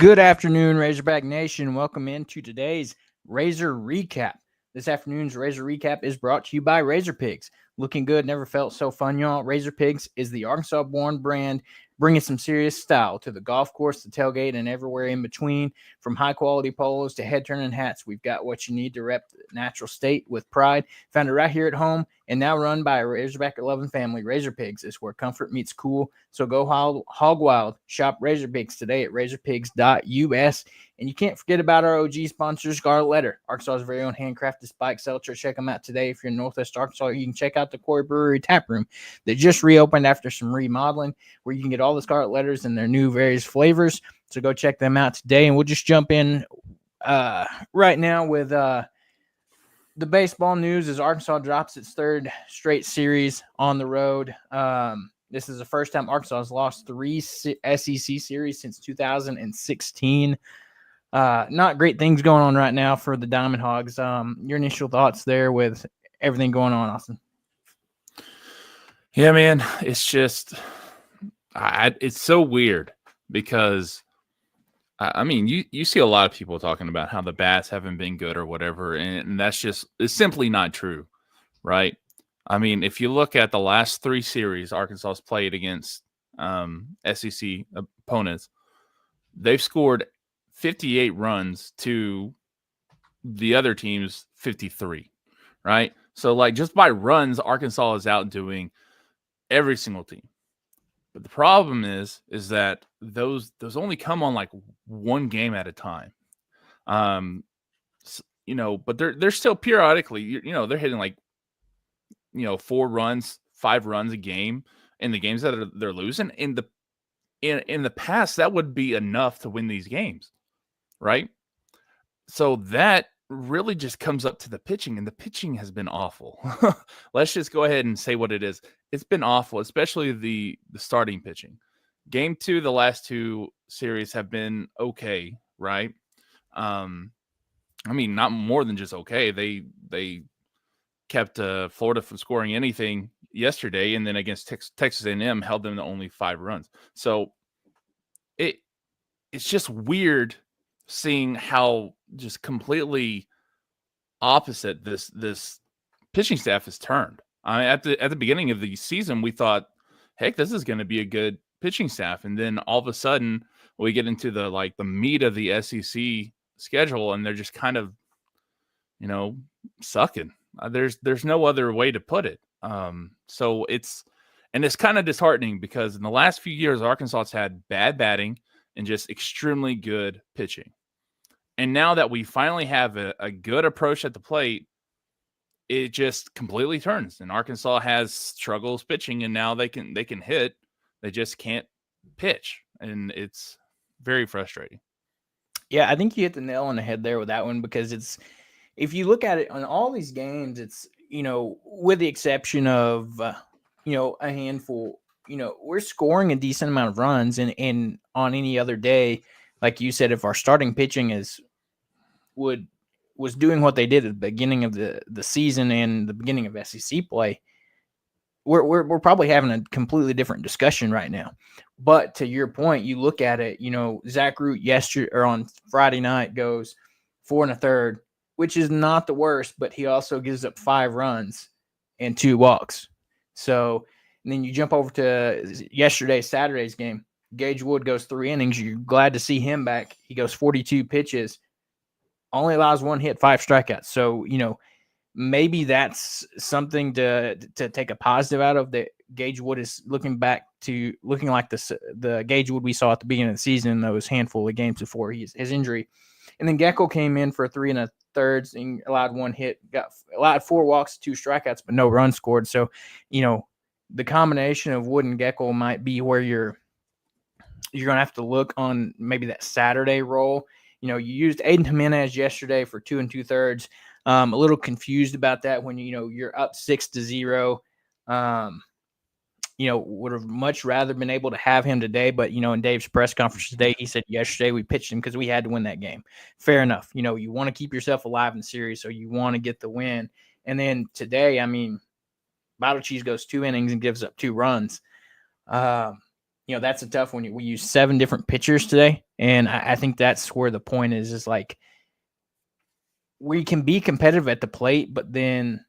Good afternoon, Razorback Nation. Welcome into today's Razor Recap. This afternoon's Razor Recap is brought to you by Razor Pigs. Looking good, never felt so fun, y'all. Razor Pigs is the Arkansas-born brand, bringing some serious style to the golf course, the tailgate, and everywhere in between. From high-quality polos to head-turning hats, we've got what you need to rep the natural state with pride. Found it right here at home, and now run by a Razorback-loving family. Razor Pigs is where comfort meets cool. So go hog wild. Shop Razor Pigs today at razorpigs.us. And you can't forget about our OG sponsor, Scarlet Letter, Arkansas's very own handcrafted spike seltzer. Check them out today. If you're in Northwest Arkansas, you can check out the Quarry Brewery Tap Room that just reopened after some remodeling, where you can get all the Scarlet Letters and their new various flavors. So go check them out today. And we'll just jump in right now with the baseball news as Arkansas drops its third straight series on the road. This is the first time Arkansas has lost three SEC series since 2016. Not great things going on right now for the Diamond Hogs. Your initial thoughts there with everything going on, Austin? Yeah, man, it's just it's so weird because I mean, you see a lot of people talking about how the bats haven't been good or whatever, and it's simply not true, right? I mean, if you look at the last three series Arkansas's played against SEC opponents, they've scored 58 runs to the other team's 53, right? So, like, just by runs, Arkansas is outdoing every single team. But the problem is that those only come on like one game at a time. But they're still periodically, they're hitting like, 4 runs, 5 runs a game in the games that they're losing. In the past, that would be enough to win these games, right? So that really just comes up to the pitching, and the pitching has been awful. Let's just go ahead and say what it is. It's been awful, especially the starting pitching. Game 2, the last 2 series have been okay, right? I mean, not more than just okay. They kept Florida from scoring anything yesterday, and then against Texas A&M held them to only 5 runs. So it's just weird seeing how just completely opposite this pitching staff has turned. I mean, at the beginning of the season, we thought, heck, this is going to be a good pitching staff, and then all of a sudden we get into the meat of the SEC schedule, and they're just kind of, sucking. There's no other way to put it. So it's kind of disheartening because in the last few years, Arkansas has had bad batting and just extremely good pitching. And now that we finally have a good approach at the plate, it just completely turns. And Arkansas has struggles pitching, and now they can hit. They just can't pitch. And it's very frustrating. Yeah, I think you hit the nail on the head there with that one, because if you look at it on all these games, it's, with the exception of, a handful, we're scoring a decent amount of runs, and on any other day, like you said, if our starting pitching was doing what they did at the beginning of the season and the beginning of SEC play, we're probably having a completely different discussion right now. But to your point, you look at it, Zach Root yesterday or on Friday night goes 4 1/3, which is not the worst, but he also gives up 5 runs and 2 walks. So, and then you jump over to Saturday's game. Gage Wood goes 3 innings. You're glad to see him back. He goes 42 pitches, only allows 1 hit, 5 strikeouts. So, maybe that's something to take a positive out of, that Gage Wood is looking like the Gage Wood we saw at the beginning of the season in those handful of games before his injury. And then Geckel came in for 3 1/3 and allowed 1 hit, allowed 4 walks, 2 strikeouts, but no runs scored. So, the combination of Wood and Geckel might be where you're going to have to look on maybe that Saturday role. You used Aiden Jimenez yesterday for 2 2/3. A little confused about that when, you're up 6-0. Would have much rather been able to have him today. But, in Dave's press conference today, he said yesterday we pitched him because we had to win that game. Fair enough. You want to keep yourself alive in the series, so you want to get the win. And then today, I mean, Bottle Cheese goes 2 innings and gives up 2 runs. that's a tough one. We use 7 different pitchers today, and I think that's where the point is like we can be competitive at the plate, but then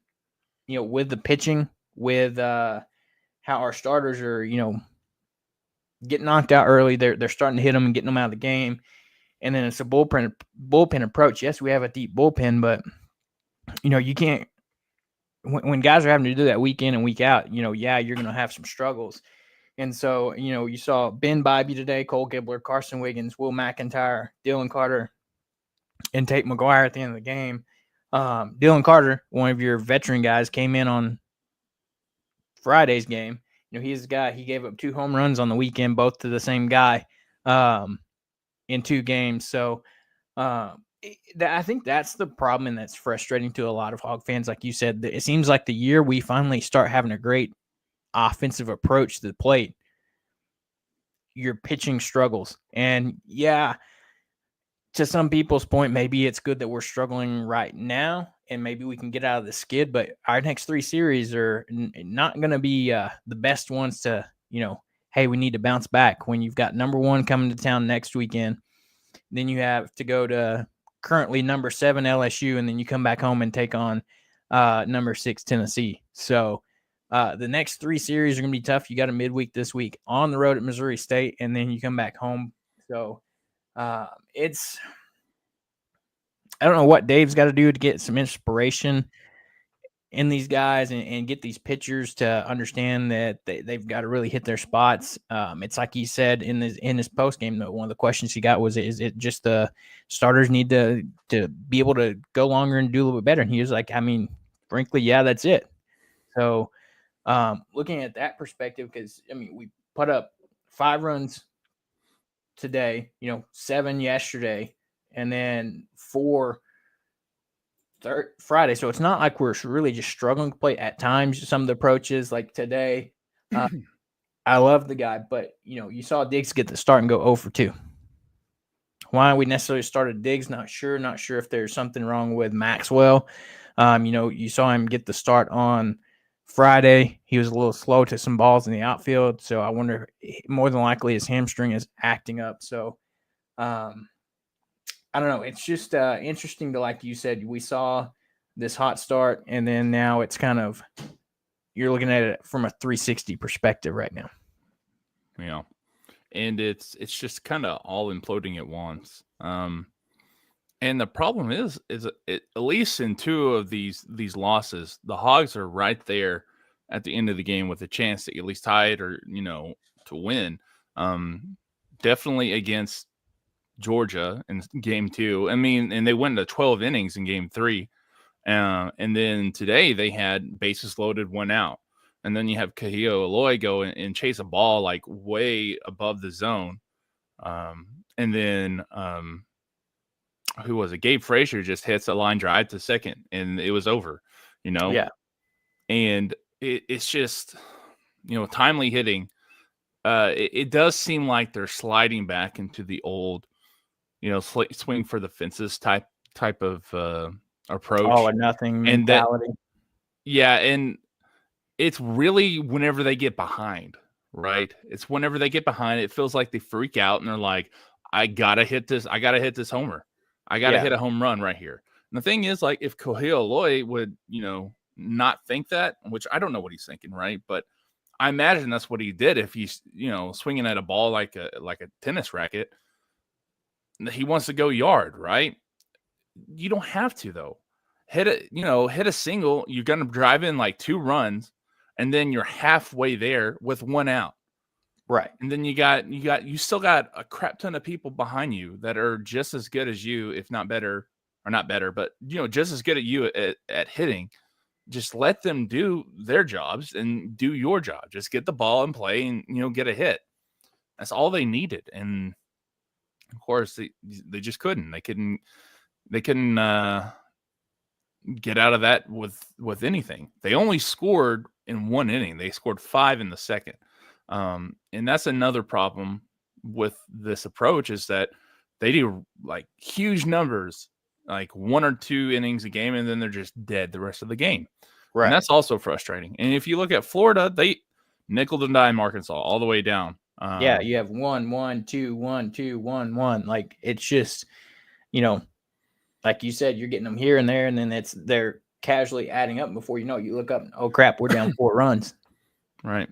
with the pitching, with how our starters are getting knocked out early, they're starting to hit them and getting them out of the game, and then it's a bullpen approach. Yes, we have a deep bullpen, but you can't when guys are having to do that week in and week out. You're going to have some struggles. And so, you saw Ben Bybee today, Cole Gibbler, Carson Wiggins, Will McIntyre, Dylan Carter, and Tate McGuire at the end of the game. Dylan Carter, one of your veteran guys, came in on Friday's game. He's the guy. He gave up 2 home runs on the weekend, both to the same guy in 2 games. So I think that's the problem, and that's frustrating to a lot of Hog fans. Like you said, it seems like the year we finally start having a great offensive approach to the plate, your pitching struggles. And to some people's point, maybe it's good that we're struggling right now and maybe we can get out of the skid, but our next 3 series are not going to be the best ones to, hey, we need to bounce back when you've got number 1 coming to town next weekend. Then you have to go to currently number 7 LSU, and then you come back home and take on number 6 Tennessee. So the next 3 series are going to be tough. You got a midweek this week on the road at Missouri State, and then you come back home. So I don't know what Dave's got to do to get some inspiration in these guys and get these pitchers to understand that they've got to really hit their spots. It's like he said in his post game, one of the questions he got was, is it just the starters need to be able to go longer and do a little bit better? And he was like, I mean, frankly, yeah, that's it. So looking at that perspective, because we put up 5 runs today, 7 yesterday, and then 4 Friday. So it's not like we're really just struggling to play at times. Some of the approaches like today, I love the guy, but you saw Diggs get the start and go 0 for 2. Why we necessarily started Diggs, not sure if there's something wrong with Maxwell. You saw him get the start on Friday. He was a little slow to some balls in the outfield. So I wonder, more than likely his hamstring is acting up. So, I don't know. It's just interesting to, like you said, we saw this hot start, and then now it's kind of you're looking at it from a 360 perspective right now. Yeah, and it's just kind of all imploding at once. And the problem is at least in 2 of these losses, the Hogs are right there at the end of the game with a chance to at least tie it or to win. Definitely against Georgia in game 2. I mean, and they went to 12 innings in game 3. And then today they had bases loaded, 1 out. And then you have Kahio Aloy go and chase a ball like way above the zone. And then who was it? Gabe Frazier just hits a line drive to second, and it was over, Yeah. And it's just, timely hitting. It does seem like they're sliding back into the old, swing for the fences type of approach. All or nothing mentality. And it's really whenever they get behind, right? It's whenever they get behind, it feels like they freak out and they're like, I gotta hit this homer. I gotta hit a home run right here. And the thing is, like, if Kahio Aloy would, not think that, which I don't know what he's thinking, right? But I imagine that's what he did if he's, swinging at a ball like a tennis racket. He wants to go yard, right? You don't have to, though. Hit a single. You're going to drive in like 2 runs, and then you're halfway there with 1 out. Right. And then you still got a crap ton of people behind you that are just as good as you, if not better, or not better, but just as good at you at hitting. Just let them do their jobs and do your job. Just get the ball and play and get a hit. That's all they needed. And of course they just couldn't. They couldn't get out of that with anything. They only scored in 1 inning. They scored 5 in the second. And that's another problem with this approach, is that they do like huge numbers, like 1 or 2 innings a game, and then they're just dead the rest of the game. Right. And that's also frustrating. And if you look at Florida, they nickel and dime Arkansas all the way down. Yeah, you have 1, 1, 2, 1, 2, 1, 1. Like it's just, you know, like you said, you're getting them here and there, and then they're casually adding up. Before you know it, you look up, and, oh crap, we're down 4 runs. Right.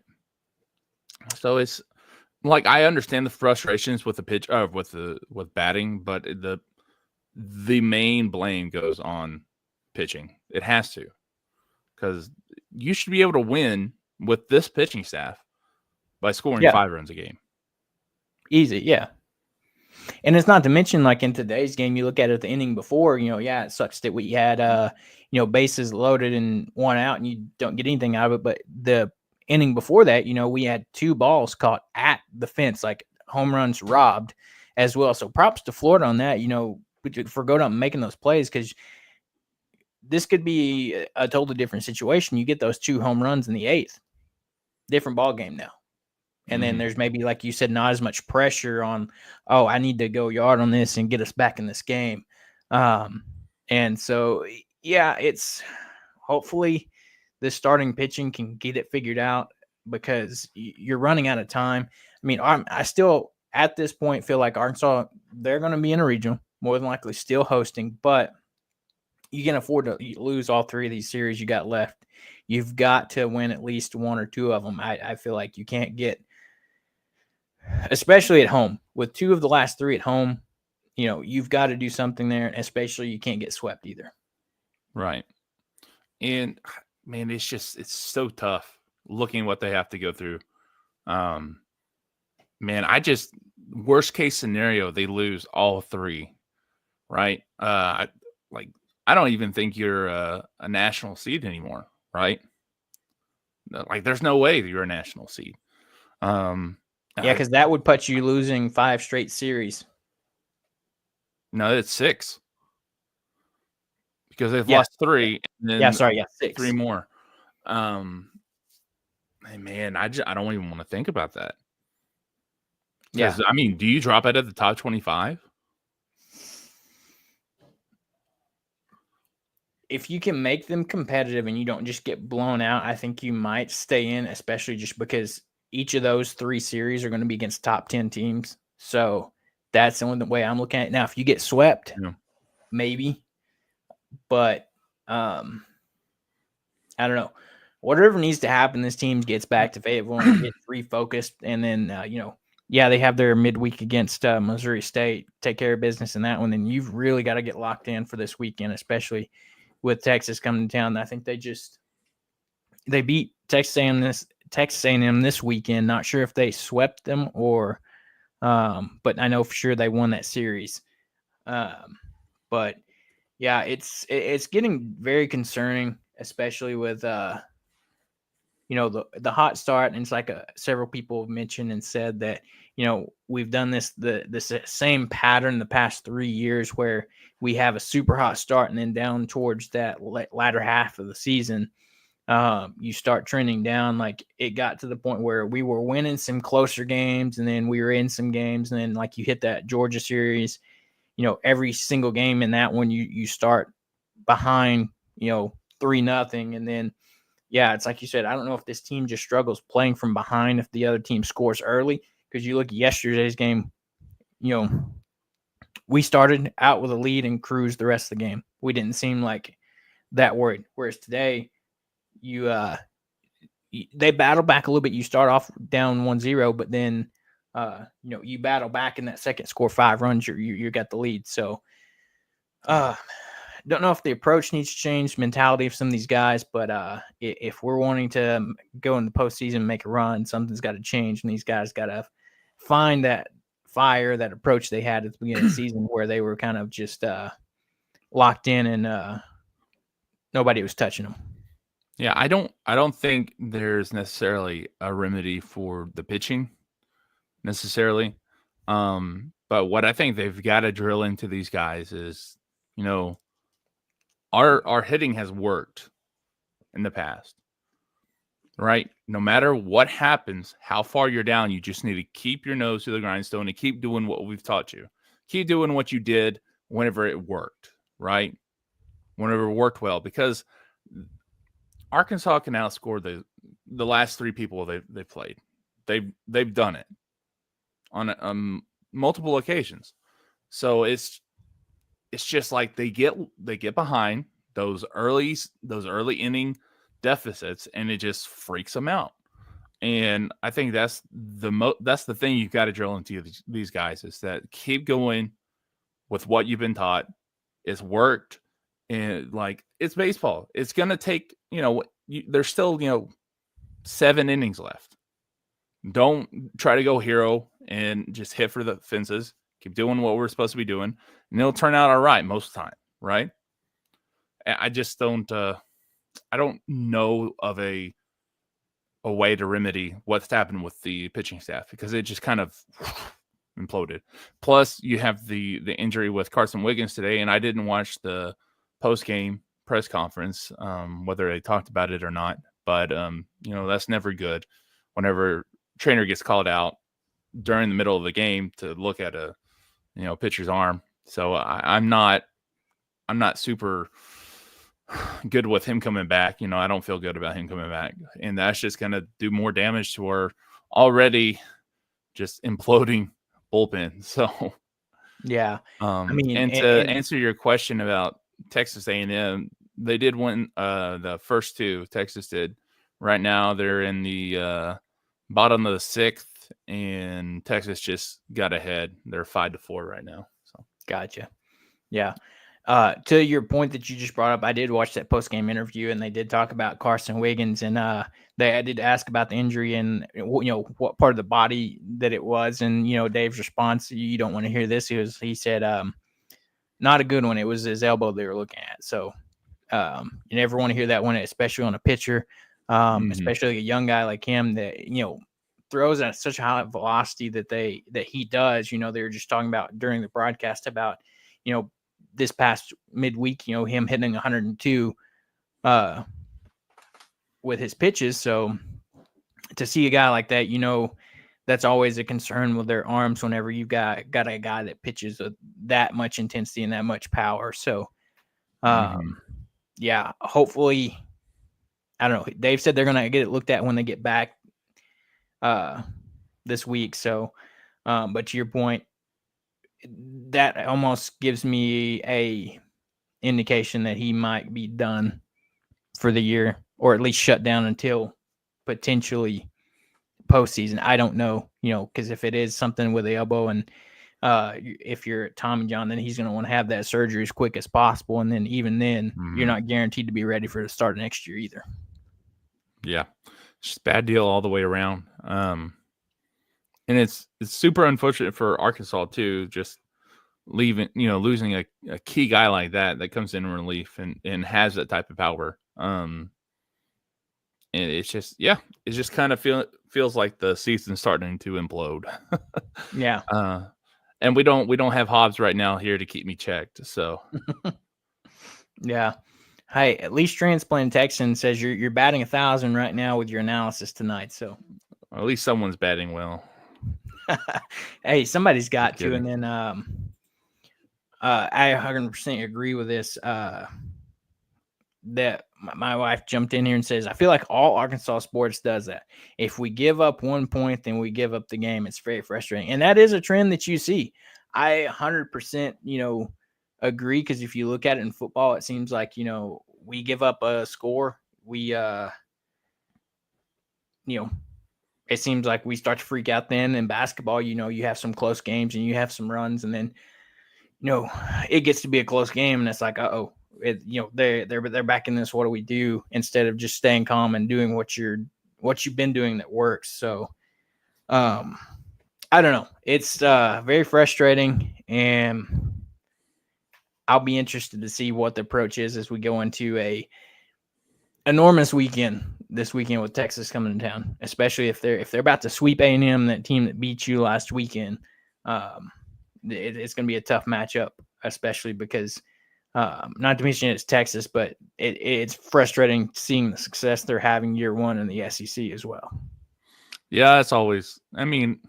So it's like I understand the frustrations with the pitch, with batting, but the main blame goes on pitching. It has to, because you should be able to win with this pitching staff by scoring 5 runs a game. Easy, yeah. And it's not to mention, like in today's game, you look at it the inning before, it sucks that we had, bases loaded and 1 out and you don't get anything out of it. But the inning before that, we had 2 balls caught at the fence, like home runs robbed as well. So props to Florida on that, for going up and making those plays, because this could be a totally different situation. You get those 2 home runs in the 8th, different ball game now. And then there's maybe, like you said, not as much pressure on, oh, I need to go yard on this and get us back in this game. And so, yeah, it's hopefully the starting pitching can get it figured out, because you're running out of time. I mean, I still, at this point, feel like Arkansas, they're going to be in a regional, more than likely still hosting, but you can afford to lose all 3 of these series you got left. You've got to win at least 1 or 2 of them. I feel like you can't get, especially at home, with 2 of the last 3 at home, you've got to do something there, especially you can't get swept either. Right. And man, it's so tough looking what they have to go through. Man, worst case scenario, they lose all 3, right? I don't even think you're a national seed anymore, right? Like there's no way that you're a national seed. Yeah, because that would put you losing 5 straight series. No, it's 6. Because they've lost 3. And then 6. 3 more. Man, I don't even want to think about that. Yeah. I mean, do you drop out of the top 25? If you can make them competitive and you don't just get blown out, I think you might stay in, especially just because each of those 3 series are going to be against top 10 teams. So that's the only way I'm looking at it. Now, if you get swept, maybe. But I don't know. Whatever needs to happen, this team gets back to Fayetteville and gets refocused. And then, they have their midweek against Missouri State. Take care of business in that one. Then you've really got to get locked in for this weekend, especially with Texas coming to town. I think they beat Texas A&M this weekend. Not sure if they swept them or, but I know for sure they won that series. But yeah, it's getting very concerning, especially with the hot start. And it's like several people have mentioned and said that we've done this same pattern the past 3 years, where we have a super hot start and then down towards that latter half of the season, you start trending down. Like it got to the point where we were winning some closer games, and then we were in some games, and then like you hit that Georgia series. Every single game in that one, you start behind, 3-0. And then, it's like you said, I don't know if this team just struggles playing from behind if the other team scores early. Because you look at yesterday's game, we started out with a lead and cruised the rest of the game. We didn't seem like that worried. Whereas today, they battle back a little bit. You start off down 1-0, but then you battle back in that second, score 5 runs, you got the lead. So don't know if the approach needs to change, mentality of some of these guys, but if we're wanting to go in the postseason and make a run, something's got to change, and these guys got to find that fire, that approach they had at the beginning of the season, where they were kind of just locked in and nobody was touching them. Yeah, I don't think there's necessarily a remedy for the pitching necessarily. But what I think they've got to drill into these guys is, our hitting has worked in the past, right? No matter what happens, how far you're down, you just need to keep your nose to the grindstone and keep doing what we've taught you. Keep doing what you did whenever it worked, right? Whenever it worked well, because Arkansas can outscore the last 3 people they played. They've done it. on multiple occasions. So it's just like they get behind those early inning deficits, and it just freaks them out. And I think that's the thing you've got to drill into these guys, is that keep going with what you've been taught. It's worked, and like, it's baseball. It's gonna take, there's still 7 innings left. Don't try to go hero and just hit for the fences. Keep doing what we're supposed to be doing, and it'll turn out all right most of the time, right? I just don't. I don't know of a way to remedy what's happened with the pitching staff, because it just kind of imploded. Plus, you have the injury with Carson Wiggins today, and I didn't watch the post game press conference, whether they talked about it or not. But that's never good. Whenever trainer gets called out during the middle of the game to look at a pitcher's arm, so I'm not super good with him coming back. I don't feel good about him coming back, and that's just going to do more damage to our already just imploding bullpen. So yeah, and to answer your question about Texas A&M, they did win the first 2. Texas did. Right now they're in the bottom of the 6th, and Texas just got ahead. They're 5-4 right now. So gotcha. Yeah. To your point that you just brought up, I did watch that post-game interview, and they did talk about Carson Wiggins, and I did ask about the injury and what part of the body that it was, and Dave's response, you don't want to hear this. He said, not a good one. It was his elbow they were looking at. So you never want to hear that one, especially on a pitcher, especially a young guy like him that throws at such a high velocity that he does. They were just talking about during the broadcast about this past midweek, him hitting 102 with his pitches. So to see a guy like that, that's always a concern with their arms whenever you've got a guy that pitches that much intensity and that much power. So, yeah, hopefully, I don't know. Dave said they're going to get it looked at when they get back this week. So, but to your point, that almost gives me a indication that he might be done for the year, or at least shut down until potentially postseason. I don't know, because if it is something with the elbow, and if you're Tommy John, then he's going to want to have that surgery as quick as possible. And then even then, you're not guaranteed to be ready for the start of next year either. Yeah, it's just a bad deal all the way around. And it's super unfortunate for Arkansas too, just losing a key guy like that comes in relief and has that type of power. And it's just kind of feels like the season's starting to implode. Yeah. And we don't have Hobbs right now here to keep me checked. So yeah. Hey, at least Transplant Texan says you're batting 1,000 right now with your analysis tonight. So at least someone's batting well. Hey, somebody's got to. And then I 100% agree with this. That my wife jumped in here and says, I feel like all Arkansas sports does that. If we give up 1 point, then we give up the game. It's very frustrating. And that is a trend that you see. I 100%, agree, because if you look at it in football, it seems like, we give up a score. It seems like we start to freak out then. In basketball, you have some close games and you have some runs, and then, it gets to be a close game, and it's like, uh-oh, they're back in this. What do we do? Instead of just staying calm and doing what you've been doing that works. So, I don't know. It's very frustrating, and I'll be interested to see what the approach is as we go into a enormous weekend this weekend with Texas coming to town, especially if they're about to sweep A&M, that team that beat you last weekend. It's going to be a tough matchup, especially because not to mention it's Texas, but it's frustrating seeing the success they're having year one in the SEC as well. Yeah, it's always. I mean,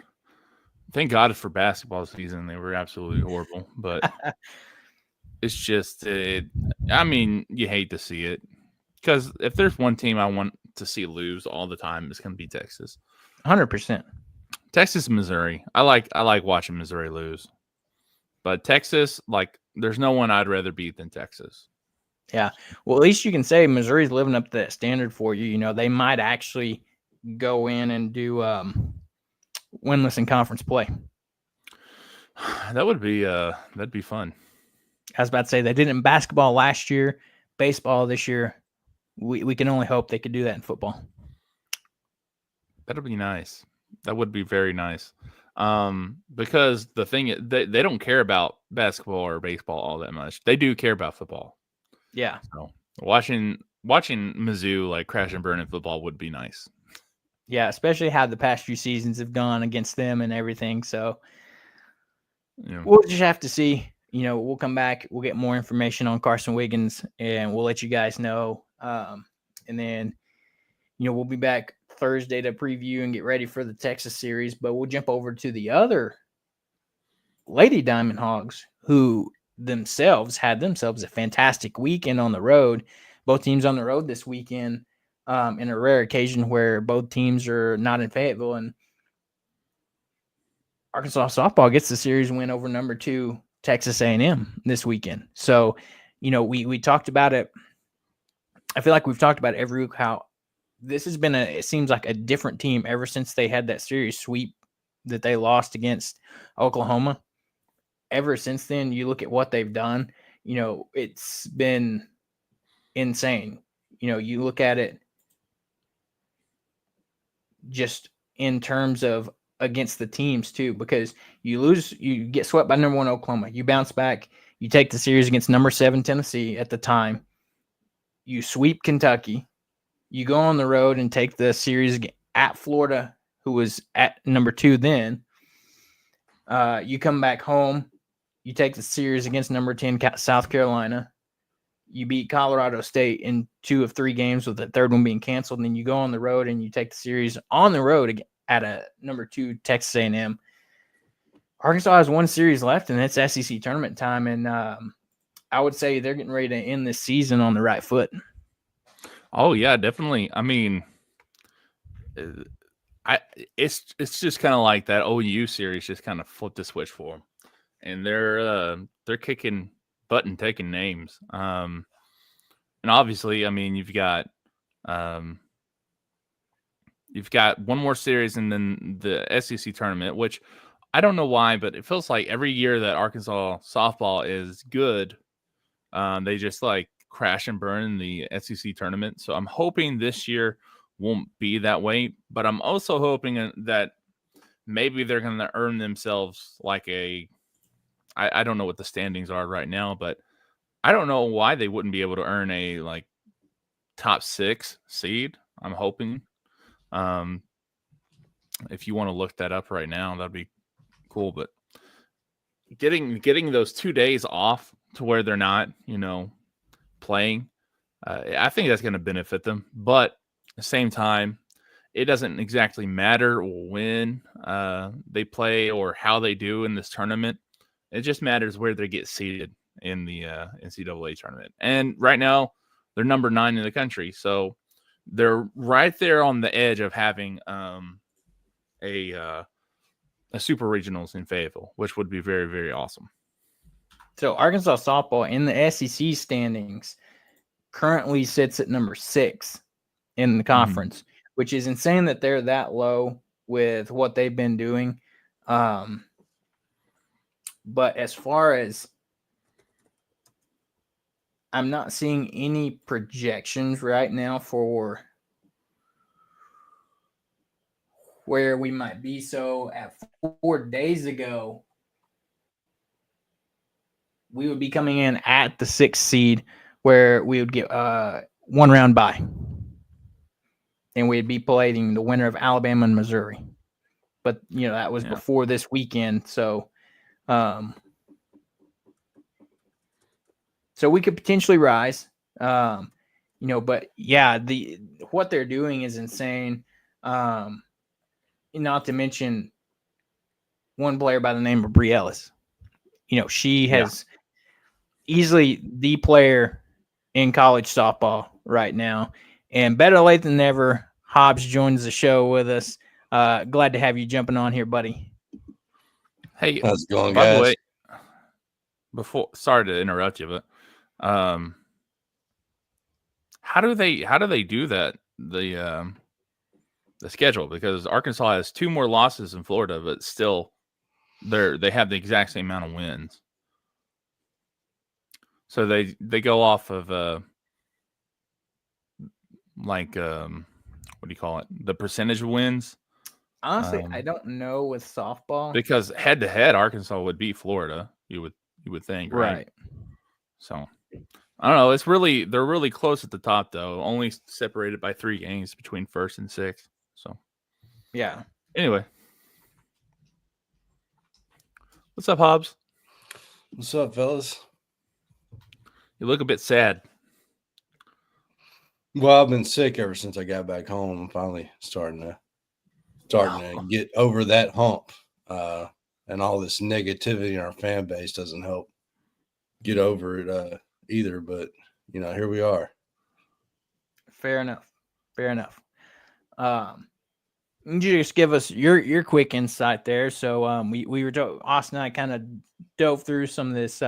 thank God for basketball season. They were absolutely horrible, but it's just. I mean, you hate to see it, because if there's one team I want to see lose all the time, it's going to be Texas. 100%. Texas, Missouri. I like watching Missouri lose, but Texas, like, there's no one I'd rather beat than Texas. Yeah. Well, at least you can say Missouri's living up to that standard for you. You know, they might actually go in and do winless in conference play. That'd be fun. I was about to say they did it in basketball last year, baseball this year. We can only hope they could do that in football. That'd be nice. That would be very nice. Because the thing is, they don't care about basketball or baseball all that much. They do care about football. Yeah. So watching Mizzou like crash and burn in football would be nice. Yeah, especially how the past few seasons have gone against them and everything. So we'll just have to see. You know, we'll come back. We'll get more information on Carson Wiggins, and we'll let you guys know. And then, we'll be back Thursday to preview and get ready for the Texas series. But we'll jump over to the other Lady Diamond Hogs, who had themselves a fantastic weekend on the road. Both teams on the road this weekend, in a rare occasion where both teams are not in Fayetteville, and Arkansas softball gets the series win over number 2 Texas A&M this weekend. So, we talked about it. I feel like we've talked about it every week how this has been it seems like a different team ever since they had that series sweep that they lost against Oklahoma. Ever since then, you look at what they've done, it's been insane. You look at it just in terms of against the teams too, because you get swept by number 1 Oklahoma. You bounce back, you take the series against number 7 Tennessee at the time. You sweep Kentucky. You go on the road and take the series at Florida, who was at number 2 then. You come back home. You take the series against number 10 South Carolina. You beat Colorado State in 2 of 3 games, with the third one being canceled. And then you go on the road and you take the series on the road at a number 2 Texas A&M. Arkansas has 1 series left, and it's SEC tournament time. And I would say they're getting ready to end this season on the right foot. Oh yeah, definitely. I mean, it's just kind of like that OU series just kind of flipped the switch for them, and they're kicking butt and taking names. And obviously, I mean, you've got 1 more series and then the SEC tournament, which I don't know why, but it feels like every year that Arkansas softball is good, they just like crash and burn in the SEC tournament. So I'm hoping this year won't be that way, but I'm also hoping that maybe they're going to earn themselves like I don't know what the standings are right now, but I don't know why they wouldn't be able to earn a like top 6 seed. I'm hoping. If you want to look that up right now, that'd be cool. But getting those 2 days off to where they're not, playing, I think that's going to benefit them. But at the same time, it doesn't exactly matter when they play or how they do in this tournament. It just matters where they get seated in the NCAA tournament. And right now, they're number 9 in the country. So they're right there on the edge of having a super regionals in Fayetteville, which would be very, very awesome. So Arkansas softball in the SEC standings currently sits at number 6 in the conference, which is insane that they're that low with what they've been doing. But as far as I'm not seeing any projections right now for where we might be. So at 4 days ago, we would be coming in at the 6th seed, where we would get 1 round bye. And we'd be playing the winner of Alabama and Missouri. But, that was before this weekend. So, so we could potentially rise, but yeah, what they're doing is insane. Not to mention one player by the name of Bree Ellis. She has easily the player in college softball right now. And better late than never, Hobbs joins the show with us. Glad to have you jumping on here, buddy. Hey, how's it going, by guys? the way, sorry to interrupt you, but how do they do that? The schedule, because Arkansas has 2 more losses than Florida, but still they have the exact same amount of wins. So they go off of what do you call it? The percentage of wins. Honestly, I don't know with softball, because head to head Arkansas would beat Florida. You would think, right? So I don't know. They're really close at the top though. Only separated by 3 games between first and sixth. So yeah. Anyway, what's up, Hobbs? What's up, fellas? You look a bit sad. Well, I've been sick ever since I got back home. I'm finally starting to get over that hump. And all this negativity in our fan base doesn't help get over it either. But here we are. Fair enough. You just give us your quick insight there. So we were Austin and I kind of dove through some of this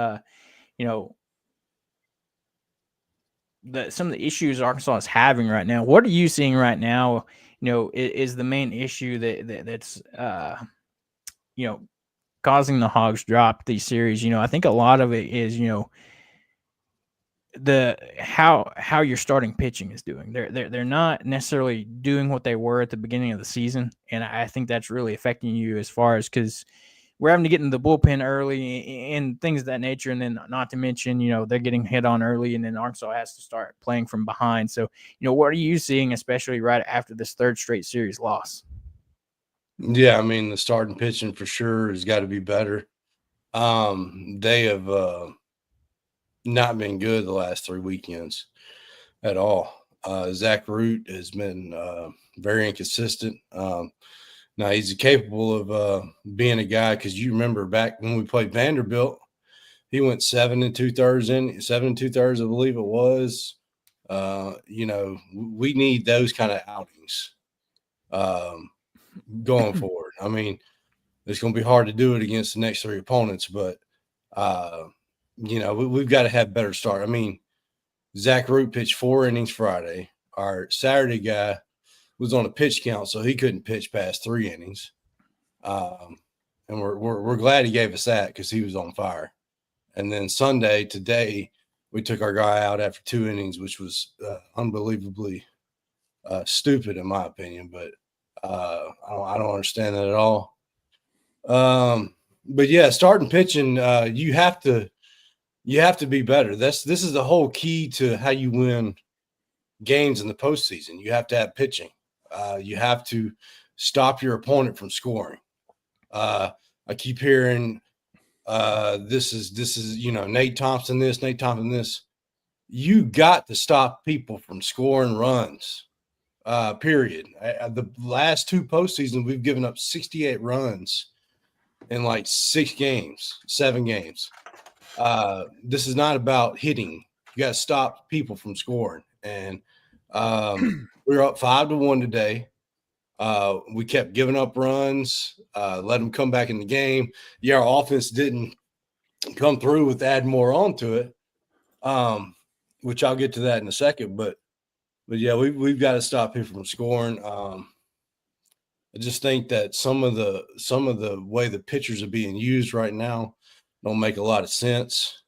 some of the issues Arkansas is having right now. What are you seeing right now? Is the main issue that's causing the Hogs drop these series? I think a lot of it is how your starting pitching is doing. They're not necessarily doing what they were at the beginning of the season, and I think that's really affecting you as far as, because we're having to get in the bullpen early and things of that nature, and then not to mention they're getting hit on early, and then Arkansas has to start playing from behind. So what are you seeing, especially right after this 3rd straight series loss? Yeah, I mean, the starting pitching for sure has got to be better. They have not been good the last 3 weekends at all. Zach Root has been very inconsistent. Now he's capable of being a guy, because you remember back when we played Vanderbilt, he went 7 2/3, I believe it was. We need those kind of outings going forward. I mean, it's going to be hard to do it against the next 3 opponents, but we've got to have better start. I mean, Zach Root pitched 4 innings Friday. Our Saturday guy was on a pitch count, so he couldn't pitch past 3 innings. And we're glad he gave us that, because he was on fire. And then today, we took our guy out after 2 innings, which was unbelievably stupid in my opinion. But I don't understand that at all. But yeah, starting pitching, you have to be better. This is the whole key to how you win games in the postseason. You have to have pitching. You have to stop your opponent from scoring. I keep hearing this is Nate Thompson this, Nate Thompson this. You got to stop people from scoring runs. Period. The last 2 postseasons, we've given up 68 runs in like 7 games. This is not about hitting. You got to stop people from scoring. And we were up 5-1 today. We kept giving up runs, let them come back in the game. Yeah, our offense didn't come through with adding more onto it, which I'll get to that in a second. But yeah, we've got to stop people from scoring. I just think that some of the way the pitchers are being used right now don't make a lot of sense.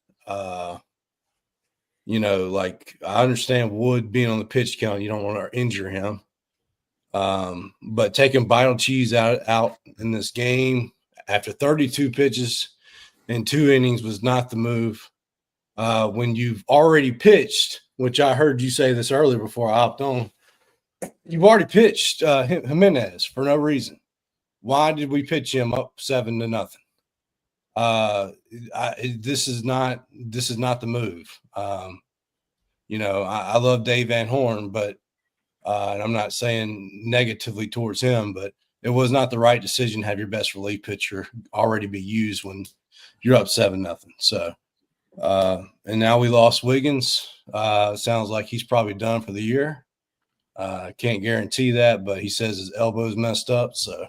Like, I understand Wood being on the pitch count, you don't want to injure him. But taking Vital Cheese out in this game after 32 pitches in 2 innings was not the move. When you've already pitched, which I heard you say this earlier before I hopped on, you've already pitched Jimenez for no reason. Why did we pitch him up 7-0? This is not the move. I love Dave Van Horn, but and I'm not saying negatively towards him, but it was not the right decision to have your best relief pitcher already be used when you're up 7-0. So, and now we lost Wiggins. Sounds like he's probably done for the year. Can't guarantee that, but he says his elbow's messed up, so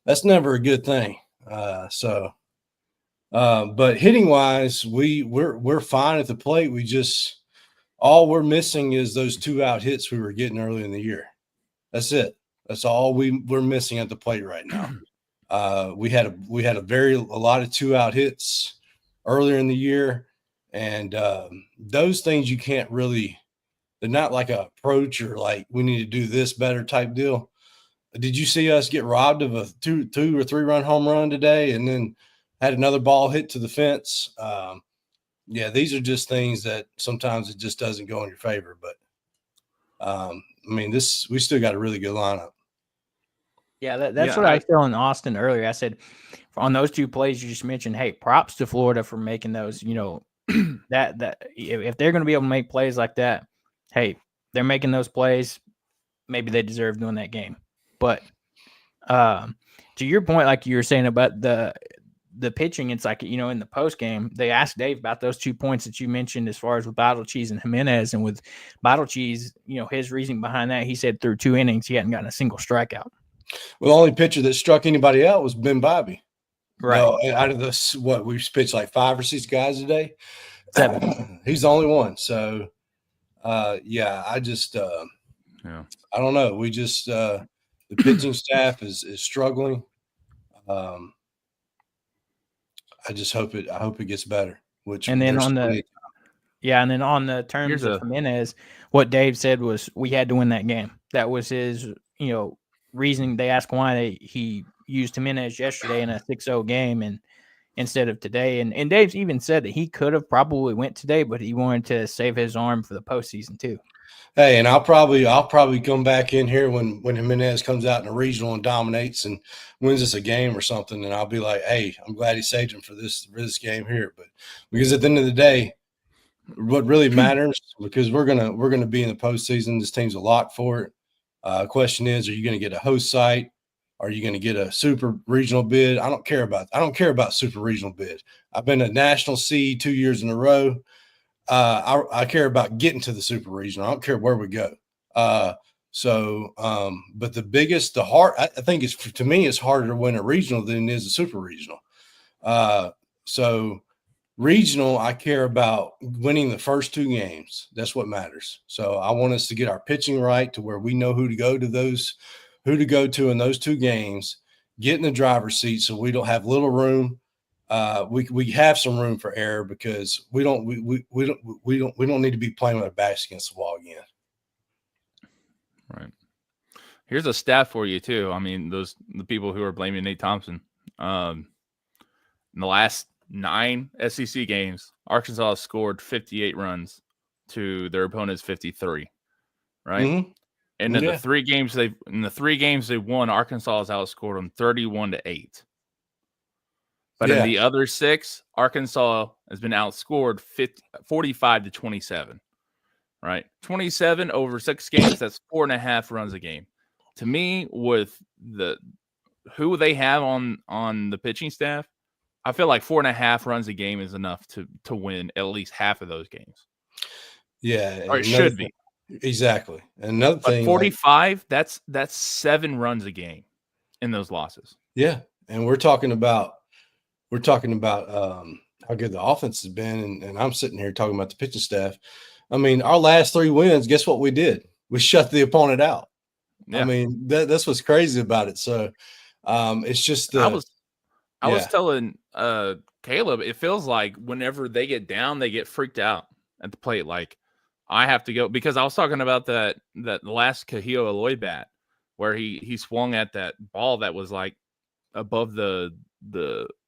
that's never a good thing. But hitting wise, we're fine at the plate. All we're missing is those 2 out hits we were getting early in the year. That's it. That's all we're missing at the plate right now. We had a lot of 2 out hits earlier in the year, and those things you can't really. They're not like a approach or like we need to do this better type deal. Did you see us get robbed of a 2 or 3 run home run today, and then had another ball hit to the fence? Yeah, these are just things that sometimes it just doesn't go in your favor. But I mean, we still got a really good lineup. Yeah, that's what I was telling Austin earlier. I said on those 2 plays you just mentioned, hey, props to Florida for making those. You know, that if they're going to be able to make plays like that, hey, they're making those plays. Maybe they deserve doing that game. But to your point, like you were saying about the pitching, it's like, you know, in the post game, they asked Dave about those 2 points that you mentioned as far as with Bottle Cheese and Jimenez. And with Bottle Cheese, you know, his reasoning behind that, he said through 2 innings, he hadn't gotten a single strikeout. Well, the only pitcher that struck anybody out was Ben Bobby. Right. No, out of we've pitched like 5 or 6 guys today. 7. He's the only one. So, yeah, I just, I don't know. We just, the pitching staff is struggling. I just hope it gets better. And then on the terms of Jimenez, what Dave said was we had to win that game. That was his, you know, reasoning. They asked why he used Jimenez yesterday in a 6-0 game and instead of today. And Dave's even said that he could have probably went today, but he wanted to save his arm for the postseason too. Hey, and I'll probably come back in here when Jimenez comes out in a regional and dominates and wins us a game or something, and I'll be like, hey, I'm glad he saved him for this game here. But because at the end of the day, what really matters, because we're gonna be in the postseason. This team's a lock for it. Question is, are you going to get a host site? Are you going to get a super regional bid? I don't care about super regional bid. I've been a national seed 2 years in a row. I care about getting to the super regional. I don't care where we go. But I think to me, it's harder to win a regional than it is a super regional. So regional, I care about winning the first 2 games. That's what matters. So I want us to get our pitching right to where we know who to go to in those 2 games, get in the driver's seat so we don't have little room. We have some room for error because we don't need to be playing with our backs against the wall again. Right. Here's a stat for you too. I mean, the people who are blaming Nate Thompson, in the last 9 SEC games, Arkansas has scored 58 runs to their opponent's 53. Right. Mm-hmm. And in the 3 games they've won, Arkansas has outscored them 31-8. But in the other 6, Arkansas has been outscored 45-27. Right, 27 over 6 games. That's 4.5 runs a game. To me, with who they have on the pitching staff, I feel like 4.5 runs a game is enough to win at least half of those games. Yeah, or it should be. Exactly. Another thing, 45. That's 7 runs a game in those losses. Yeah, and we're talking about how good the offense has been, and I'm sitting here talking about the pitching staff. I mean, our last 3 wins, guess what we did? We shut the opponent out. Yeah. I mean, that's what's crazy about it. So it's just I was telling Caleb, it feels like whenever they get down, they get freaked out at the plate. Like, I have to go, because I was talking about that last Kahio Aloy bat where he swung at that ball that was like above the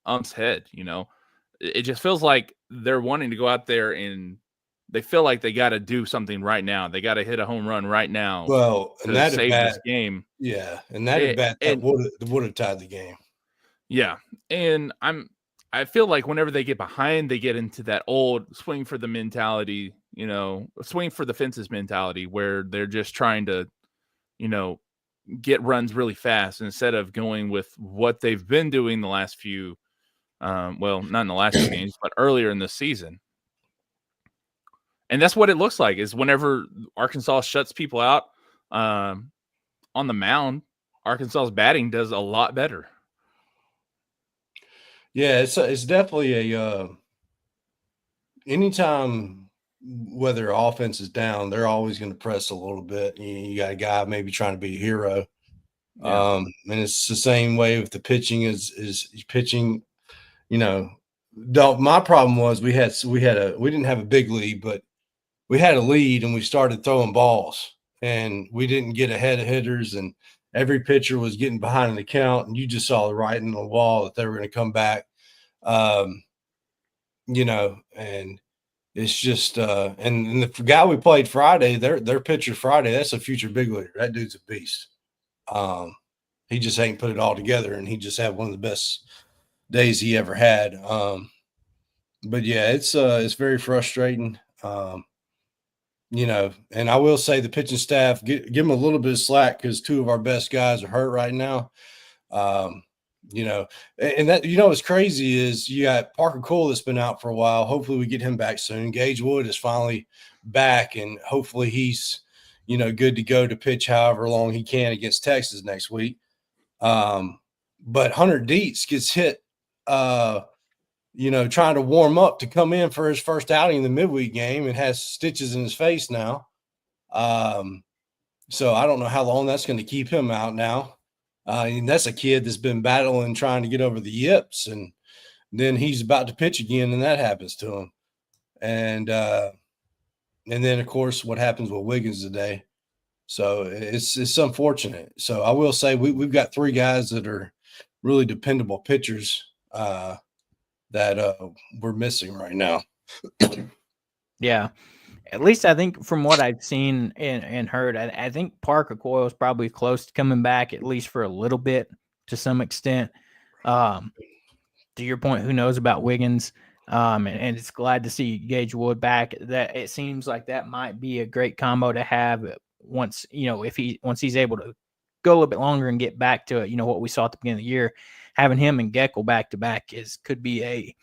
ump's head. You know, it just feels like they're wanting to go out there and they feel like they got to do something right now. They got to hit a home run right now. Well, to save this game. Yeah, and that would have tied the game. Yeah, and I feel like whenever they get behind, they get into that old swing for the mentality. You know, swing for the fences mentality, where they're just trying to, you know, get runs really fast instead of going with what they've been doing the last few. Well, not in the last 2 games, but earlier in the season. And that's what it looks like, is whenever Arkansas shuts people out, On the mound, Arkansas's batting does a lot better. Yeah, it's definitely a anytime whether offense is down, they're always going to press a little bit. You got a guy maybe trying to be a hero. Yeah. And it's the same way with the pitching is pitching, my problem was we didn't have a big lead, but we had a lead and we started throwing balls and we didn't get ahead of hitters and every pitcher was getting behind in the count and you just saw the writing on the wall that they were going to come back. And it's just and the guy we played Friday, their pitcher Friday, that's a future big leaguer. That dude's a beast. He just ain't put it all together, and he just had one of the best days he ever had. But yeah, it's very frustrating. And I will say the pitching staff, give them a little bit of slack because two of our best guys are hurt right now. And that, what's crazy is you got Parker Cole that's been out for a while. Hopefully we get him back soon. Gage Wood is finally back, and hopefully he's, good to go to pitch however long he can against Texas next week. But Hunter Dietz gets hit, trying to warm up to come in for his first outing in the midweek game and has stitches in his face now. So I don't know how long that's going to keep him out now. And that's a kid that's been battling, trying to get over the yips, and then he's about to pitch again, and that happens to him. And then, of course, what happens with Wiggins today. So it's unfortunate. So I will say we've got three guys that are really dependable pitchers that we're missing right now. Yeah. At least I think from what I've seen and heard, I think Parker Coyle is probably close to coming back, at least for a little bit to some extent. To your point, who knows about Wiggins? And it's glad to see Gage Wood back. That it seems like that might be a great combo to have once he's able to go a little bit longer and get back to what we saw at the beginning of the year. Having him and Geckel back to back could be a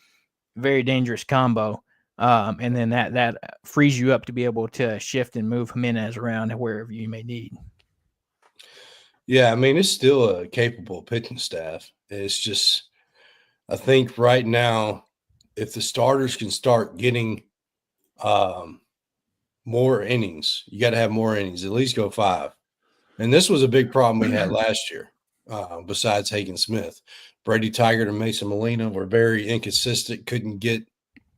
very dangerous combo. And then that frees you up to be able to shift and move Jimenez around wherever you may need. Yeah, I mean, it's still a capable pitching staff. It's just, I think right now, if the starters can start getting more innings, you got to have more innings, at least go 5. And this was a big problem we had last year, besides Hagen Smith. Brady Tigert and Mason Molina were very inconsistent, couldn't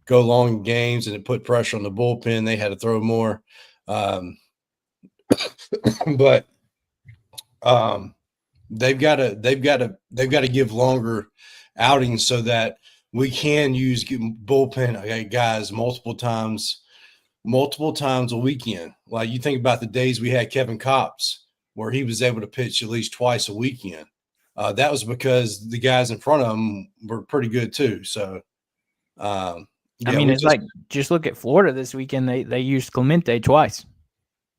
go long games, and it put pressure on the bullpen. They had to throw more. But they've got to give longer outings so that we can use bullpen guys multiple times a weekend. Like you think about the days we had Kevin Kopps where he was able to pitch at least twice a weekend. That was because the guys in front of him were pretty good too. So, yeah, I mean, it's just look at Florida this weekend. They used Clemente twice.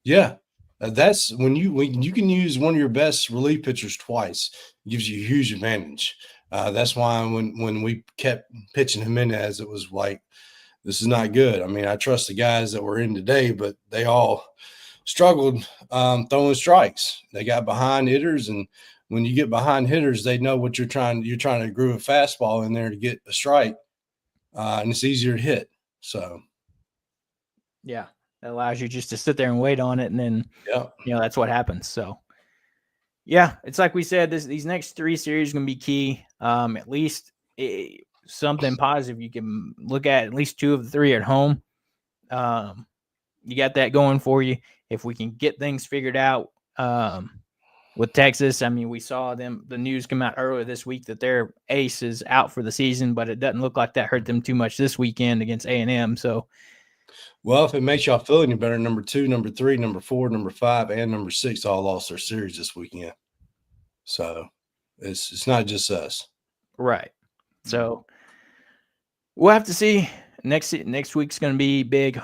Yeah, that's when you can use one of your best relief pitchers twice, it gives you a huge advantage. That's why when we kept pitching Jimenez, it was like, this is not good. I mean, I trust the guys that were in today, but they all struggled throwing strikes. They got behind hitters, and when you get behind hitters, they know what you're trying to groove a fastball in there to get a strike. And it's easier to hit. So, yeah, that allows you just to sit there and wait on it. And then, that's what happens. So, yeah, it's like we said, these next 3 series are going to be key. At least something positive you can look at least 2 of the 3 at home. You got that going for you. If we can get things figured out with Texas, I mean, we saw the news come out earlier this week that their ace is out for the season, but it doesn't look like that hurt them too much this weekend against A&M. So, well, if it makes y'all feel any better, number 2, number 3, number 4, number 5, and number 6 all lost their series this weekend. So it's not just us. Right. So we'll have to see. Next week's going to be big,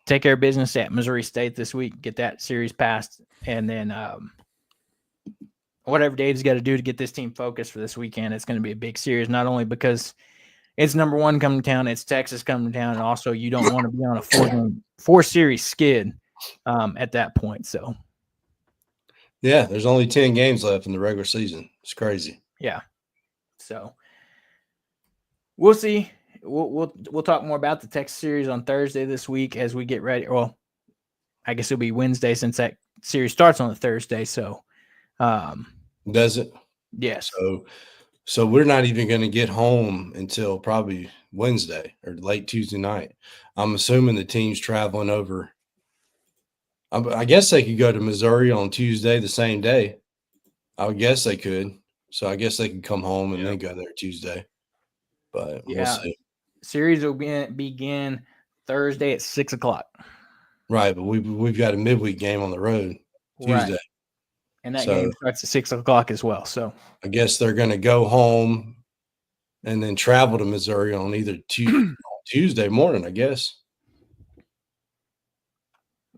take care of business at Missouri State this week, get that series passed, and then whatever Dave's got to do to get this team focused for this weekend. It's going to be a big series, not only because it's number 1 coming to town, it's Texas coming to town, and also you don't want to be on a 4 series skid at that point. So Yeah, there's only 10 games left in the regular season. It's crazy. Yeah. So we'll see. We'll talk more about the Texas series on Thursday this week as we get ready. Well, I guess it'll be Wednesday since that series starts on a Thursday. So, Does it? yes. So we're not even going to get home until probably Wednesday or late Tuesday night. I'm assuming the team's traveling over. I guess they could go to Missouri on Tuesday the same day. I would guess they could. So I guess they could come home and then go there Tuesday. But we'll see. Series will begin Thursday at 6:00. Right, but we've got a midweek game on the road Tuesday. Right. And that game starts at 6:00 as well. So I guess they're going to go home and then travel to Missouri on either Tuesday morning, I guess.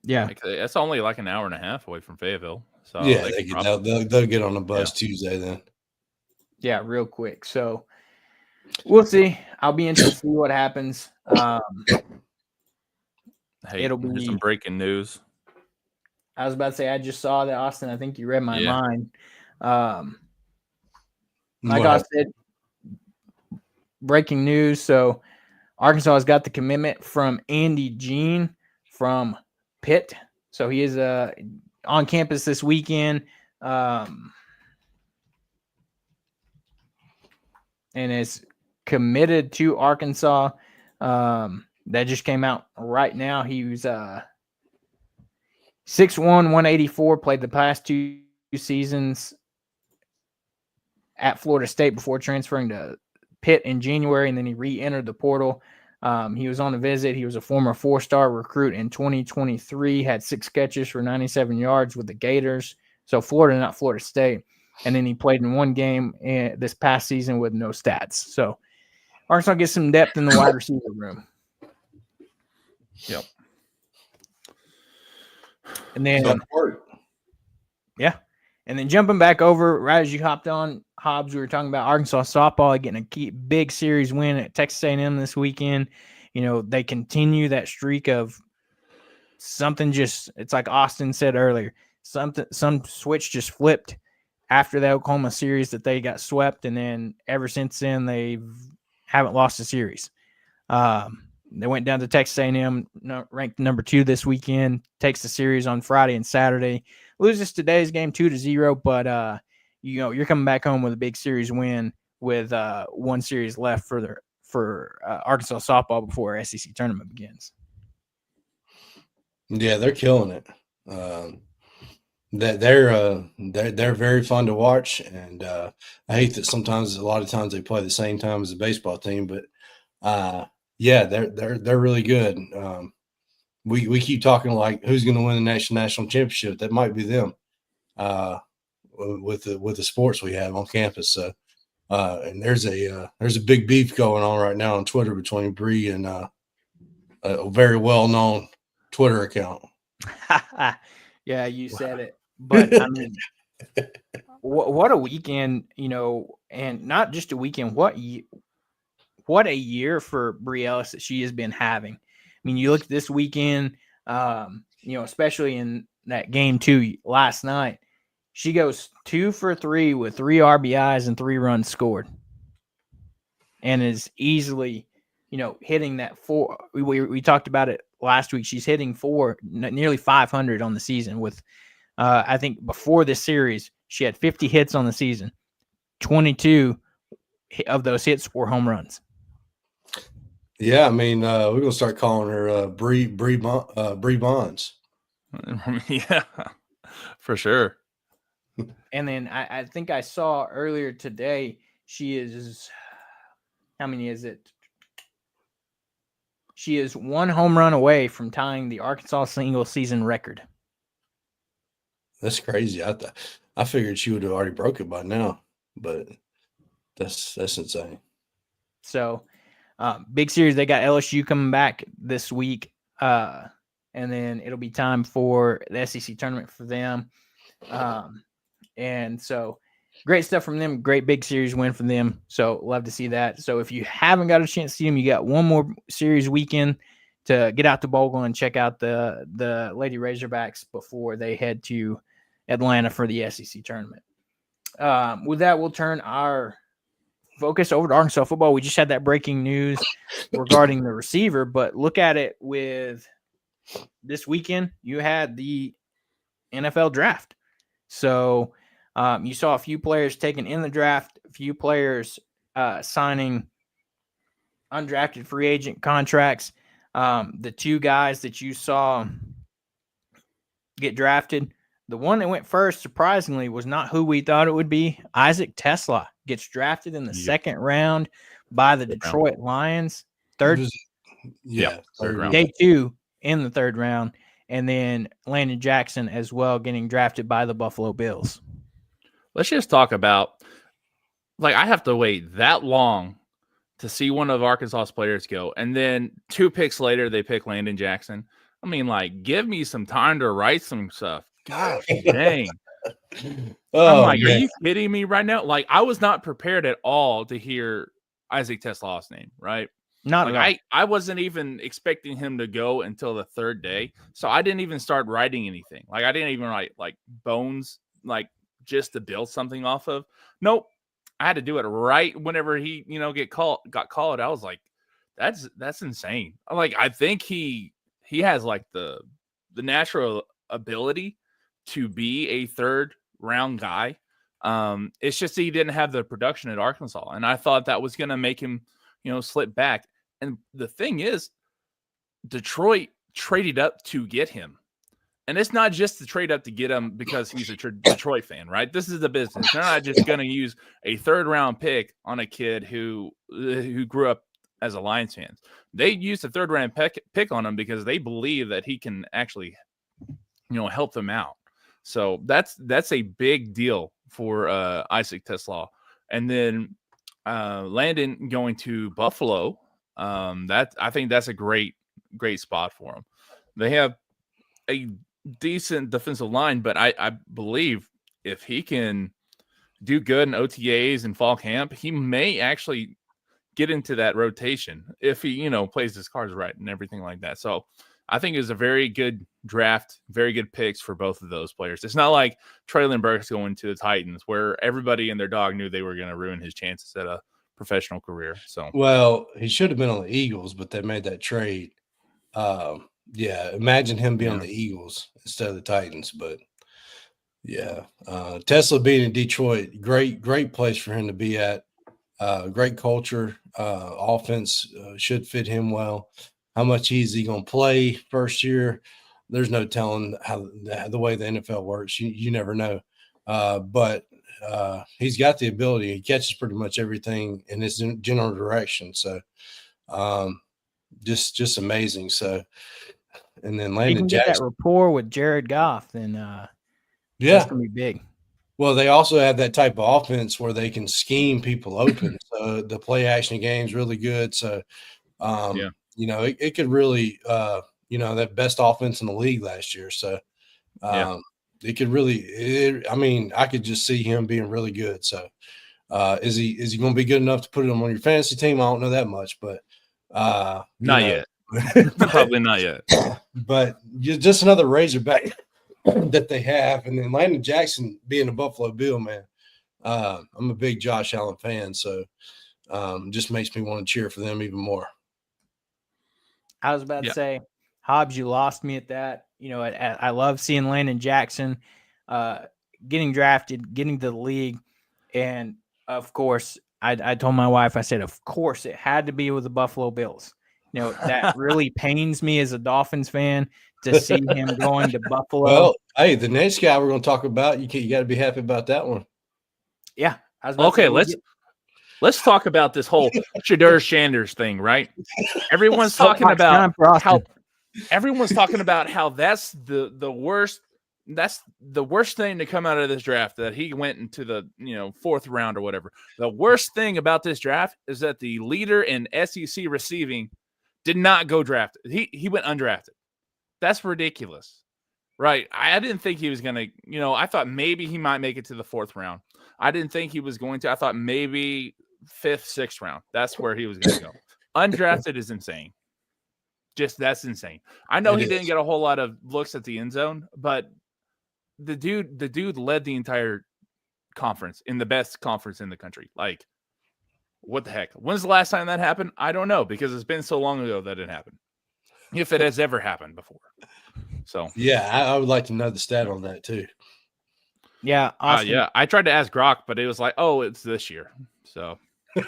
Yeah. That's only like an hour and a half away from Fayetteville. So yeah, they'll get on the bus Tuesday then. Yeah, real quick. So we'll see. I'll be interested to see what happens. Hey, it'll be some breaking news. I was about to say, I just saw that, Austin. I think you read my mind. Like I said, breaking news. So Arkansas has got the commitment from Andy Jean from Pitt. So he is on campus this weekend. And is committed to Arkansas. That just came out right now. He was 6'1", 184, played the past 2 seasons at Florida State before transferring to Pitt in January, and then he re-entered the portal. He was on a visit. He was a former 4-star recruit in 2023, had 6 catches for 97 yards with the Gators. So Florida, not Florida State. And then he played in 1 game this past season with no stats. So Arkansas gets some depth in the wide receiver room. Yep. And then, and then jumping back over, right as you hopped on, Hobbs, we were talking about Arkansas softball getting a big series win at Texas A&M this weekend. You know, they continue that streak of something it's like Austin said earlier, some switch just flipped after the Oklahoma series that they got swept, and then ever since then they haven't lost a series. They went down to Texas A&M, ranked number 2 this weekend, takes the series on Friday and Saturday, loses today's game 2-0, but you're coming back home with a big series win with 1 series left for Arkansas softball before SEC tournament begins. Yeah, they're killing it. They're very fun to watch, and I hate that a lot of times they play the same time as the baseball team, but yeah, they're really good. We keep talking like who's going to win the national championship. That might be them with the sports we have on campus. So and there's a big beef going on right now on Twitter between Bree and a very well known Twitter account. Yeah, you said it. But I mean, what a weekend, and not just a weekend. What a year for Brie Ellis that she has been having. I mean, you look at this weekend, especially in that game 2 last night, she goes 2 for 3 with 3 RBIs and 3 runs scored, and is easily, hitting that 4. We talked about it last week. She's hitting 4, nearly 500 on the season with. I think before this series, she had 50 hits on the season. 22 of those hits were home runs. Yeah, I mean, we're gonna start calling her Bree Bonds. Yeah, for sure. And then I think I saw earlier today she is. How many is it? She is 1 home run away from tying the Arkansas single season record. That's crazy. I figured she would have already broke it by now, but that's insane. So, big series. They got LSU coming back this week, and then it'll be time for the SEC tournament for them. And so, great stuff from them. Great big series win from them. So, love to see that. So, if you haven't got a chance to see them, you got one more series weekend to get out to Bogle and check out the Lady Razorbacks before they head to Atlanta for the SEC tournament. With that, we'll turn our focus over to Arkansas football. We just had that breaking news regarding the receiver, but look at it with this weekend. You had the NFL draft. So you saw a few players taken in the draft, a few players signing undrafted free agent contracts. The two guys that you saw get drafted, the one that went first, surprisingly, was not who we thought it would be. Isaac Tesla gets drafted in the second round by the Detroit Lions. Third round. Day 2 in the third round. And then Landon Jackson as well getting drafted by the Buffalo Bills. Let's just talk about, like, I have to wait that long to see one of Arkansas's players go. And then 2 picks later, they pick Landon Jackson. I mean, like, give me some time to write some stuff. Gosh, dang. I'm like, are you kidding me right now? Like, I was not prepared at all to hear Isaac Tesla's name, right? Not like, at all. I wasn't even expecting him to go until the third day. So I didn't even start writing anything. Like, I didn't even write, like, bones, like, just to build something off of. Nope. I had to do it right whenever he, got called. I was like, that's insane. Like, I think he has, like, the natural ability to be a third round guy. It's just he didn't have the production at Arkansas. And I thought that was going to make him, slip back. And the thing is, Detroit traded up to get him. And it's not just to trade up to get him because he's a Detroit fan, right? This is the business. They're not just going to use a third round pick on a kid who grew up as a Lions fan. They used a third round pick on him because they believe that he can actually, help them out. So that's a big deal for Isaac Tesla. And then Landon going to Buffalo, I think that's a great spot for him. They have a decent defensive line, but I believe if he can do good in OTAs and fall camp, he may actually get into that rotation if he, plays his cards right and everything like that. So I think it was a very good draft, very good picks for both of those players. It's not like Traylon Burks going to the Titans where everybody and their dog knew they were going to ruin his chances at a professional career. So, well, he should have been on the Eagles, but they made that trade. Yeah, imagine him being on the Eagles instead of the Titans. But yeah, Tesla being in Detroit, great place for him to be at. Great culture. Offense should fit him well. How much is he going to play first year? There's no telling how the way the NFL works. You never know. But he's got the ability. He catches pretty much everything in his general direction. So just amazing. So, and then Landon Jackson. Get that rapport with Jared Goff, then that's going to be big. Well, they also have that type of offense where they can scheme people open. So the play action game is really good. So, it could really, that best offense in the league last year. So, it could really, I could just see him being really good. So, is he going to be good enough to put him on your fantasy team? I don't know that much, but not yet. Probably not yet. But just another Razorback that they have. And then Landon Jackson being a Buffalo Bill, man. I'm a big Josh Allen fan, so just makes me want to cheer for them even more. I was about to say, Hobbs, you lost me at that. I love seeing Landon Jackson getting drafted, getting to the league. And, of course, I told my wife, I said, of course, it had to be with the Buffalo Bills. That really pains me as a Dolphins fan to see him going to Buffalo. Well, hey, the next guy we're going to talk about, you got to be happy about that one. Yeah. Let's talk about this whole Shadur Sanders thing, right? Everyone's talking about how that's the worst. That's the worst thing to come out of this draft, that he went into the fourth round or whatever. The worst thing about this draft is that the leader in SEC receiving did not go drafted. He went undrafted. That's ridiculous, right? I didn't think he was going to, I thought maybe he might make it to the fourth round. I didn't think he was going to. I thought maybe fifth, sixth round. That's where he was going to go. Undrafted is insane. That's insane. I know he didn't get a whole lot of looks at the end zone, but the dude led the entire conference in the best conference in the country. Like, what the heck? When's the last time that happened? I don't know, because it's been so long ago that it happened, if it has ever happened before. So yeah, I would like to know the stat on that too. Yeah, Austin. yeah. I tried to ask Grok, but it was like, oh, it's this year. So I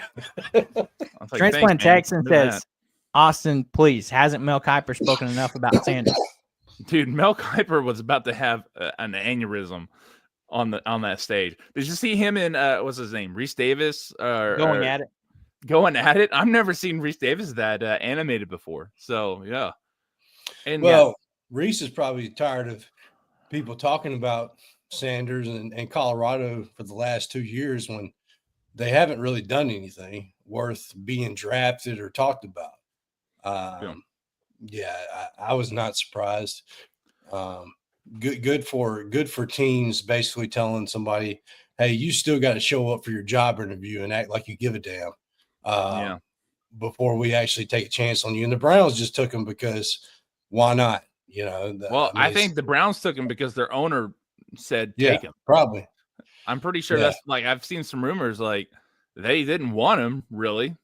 was like, Transplant thanks, Texan man. says, Austin, please, hasn't Mel Kiper spoken enough about Sanders? Dude, Mel Kiper was about to have an aneurysm on that stage. Did you see him in what's his name, Reese Davis? Going at it. Going at it. I've never seen Reese Davis that animated before. So yeah. And well, Reese is probably tired of people talking about Sanders and Colorado for the last 2 years when they haven't really done anything worth being drafted or talked about. Yeah, I was not surprised. Good for teams basically telling somebody, hey, you still got to show up for your job interview and act like you give a damn. Before we actually take a chance on you. And the Browns just took him because why not? You know, I think the Browns took him because their owner said take him. Probably. I'm pretty sure that's like, I've seen some rumors like they didn't want him really,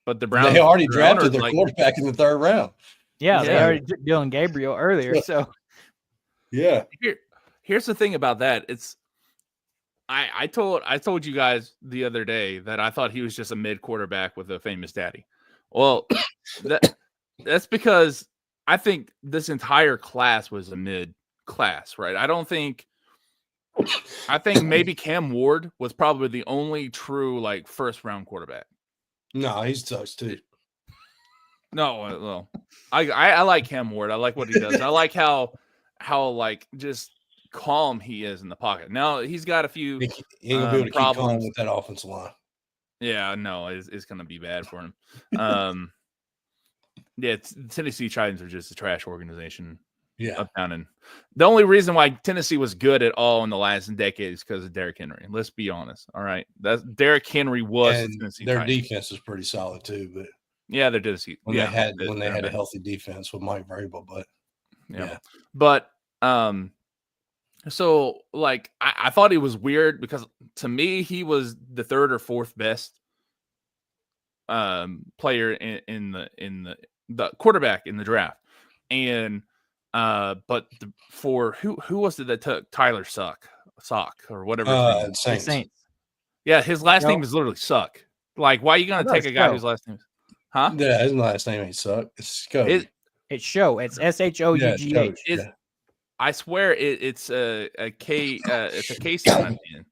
but the Browns, they already drafted their quarterback in the 3rd round. Yeah, they already took Dylan Gabriel earlier. So yeah. Here's the thing about that. It's I told you guys the other day that I thought he was just a mid quarterback with a famous daddy. Well, that's because I think this entire class was a mid class, right? I think maybe Cam Ward was probably the only true like 1st round quarterback. No, he sucks too. No, well, I like Cam Ward. I like what he does. I like how like just calm he is in the pocket. Now he's got a few problems with that offensive line. Yeah, no, it's going to be bad for him. Yeah, Tennessee Titans are just a trash organization. Yeah, up, down, and the only reason why Tennessee was good at all in the last decade is because of Derrick Henry. Let's be honest. All right, Derrick Henry was and the Tennessee their Titans. defense was pretty solid too, but yeah, they're Tennessee. When they had a healthy defense with Mike Vrabel, but but so like I thought he was weird because to me he was the 3rd or 4th best player in the quarterback in the draft, and but for who was it that took Tyler Sock or whatever Saints. Yeah, his last name is literally Suck. Like, why are you gonna take a guy whose last name is Yeah, his last name ain't Suck. It's Scobie. It's Show. It's SHOUGH. I swear it's a K. It's a K sound at the end.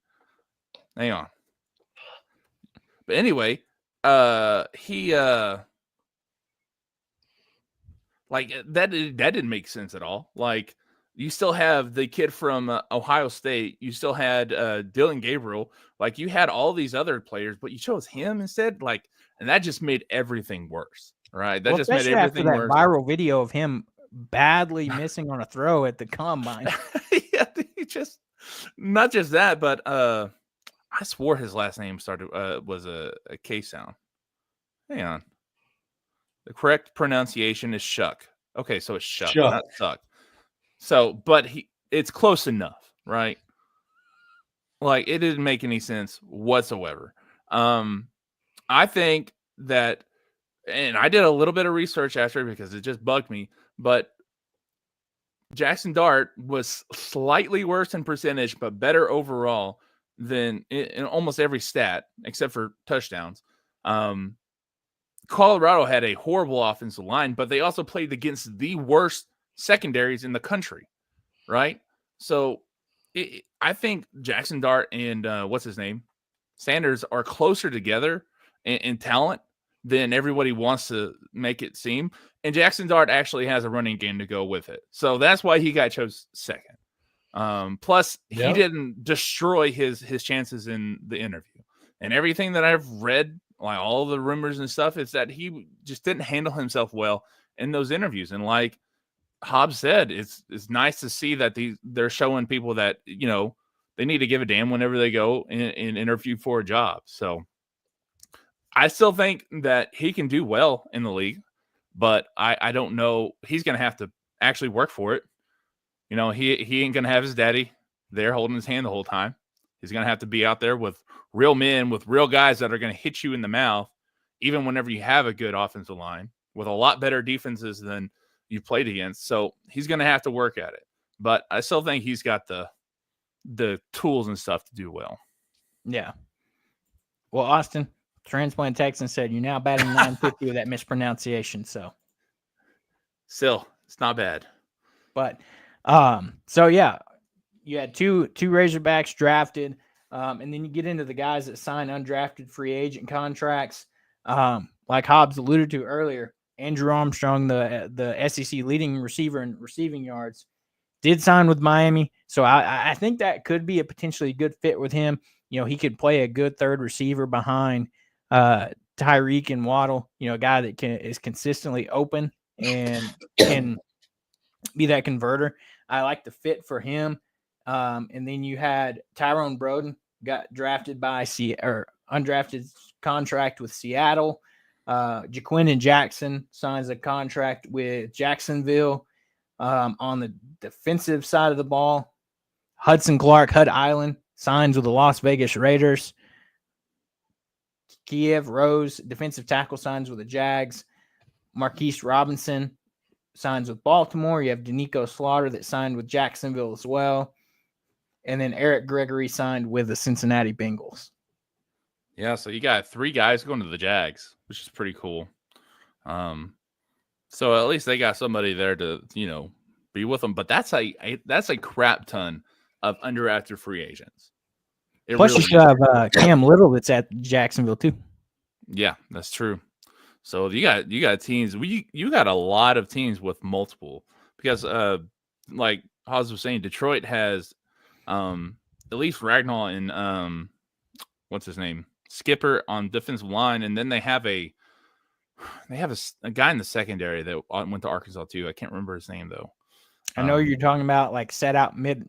Hang on. But anyway, he like that didn't make sense at all. Like, you still have the kid from Ohio State. You still had Dylan Gabriel. Like, you had all these other players, but you chose him instead. Like, and that just made everything worse, right? That just made everything after that worse. Viral video of him badly missing on a throw at the combine. Yeah, he just not just that, but I swore his last name was a K sound. Hang on. The correct pronunciation is Shuck. Okay, so it's Shuck, not Suck. So, but it's close enough, right? Like, it didn't make any sense whatsoever. I think that, and I did a little bit of research after because it just bugged me, but Jackson Dart was slightly worse in percentage, but better overall than in almost every stat except for touchdowns. Colorado had a horrible offensive line, but they also played against the worst secondaries in the country, right? So I think Jackson Dart and what's his name, Sanders, are closer together in talent than everybody wants to make it seem. And Jackson Dart actually has a running game to go with it. So that's why he got chose 2nd. Plus, he didn't destroy his chances in the interview. And everything that I've read, like all the rumors and stuff, is that he just didn't handle himself well in those interviews. And like Hobbs said, it's nice to see that they're showing people that, you know, they need to give a damn whenever they go and interview for a job. So I still think that he can do well in the league, but I don't know. He's going to have to actually work for it. You know, he ain't going to have his daddy. there holding his hand the whole time. He's going to have to be out there with real men, with real guys that are going to hit you in the mouth, even whenever you have a good offensive line, with a lot better defenses than you've played against. So he's going to have to work at it. But I still think he's got the tools and stuff to do well. Yeah. Well, Austin, transplant Texan, said you're now batting 950 with that mispronunciation. So Still, it's not bad. But so yeah, you had two Razorbacks drafted, and then you get into the guys that sign undrafted free agent contracts. Like Hobbs alluded to earlier, Andrew Armstrong, the SEC leading receiver in receiving yards, did sign with Miami. So I think that could be a potentially good fit with him. You know, he could play a good third receiver behind Tyreek and Waddle, you know, a guy that is consistently open and can be that converter. I like the fit for him. And then you had Tyrone Broden got drafted by undrafted contract with Seattle. Jaquin Jackson signs a contract with Jacksonville. On the defensive side of the ball, Hudson Clark, Hud Island, signs with the Las Vegas Raiders. Kiev Rose, defensive tackle, signs with the Jags. Marquise Robinson signs with Baltimore. You have Danico Slaughter that signed with Jacksonville as well. And then Eric Gregory signed with the Cincinnati Bengals. Yeah, so you got 3 guys going to the Jags, which is pretty cool. So at least they got somebody there to, you know, be with them. But that's a crap ton of undrafted free agents. Plus, really you still have Cam Little that's at Jacksonville too. Yeah, that's true. So you got teams. You got a lot of teams with multiple, because like Hobbs was saying, Detroit has at least Ragnall and what's his name, Skipper on defensive line, and then they have a guy in the secondary that went to Arkansas too. I can't remember his name though. I know you're talking about like set out mid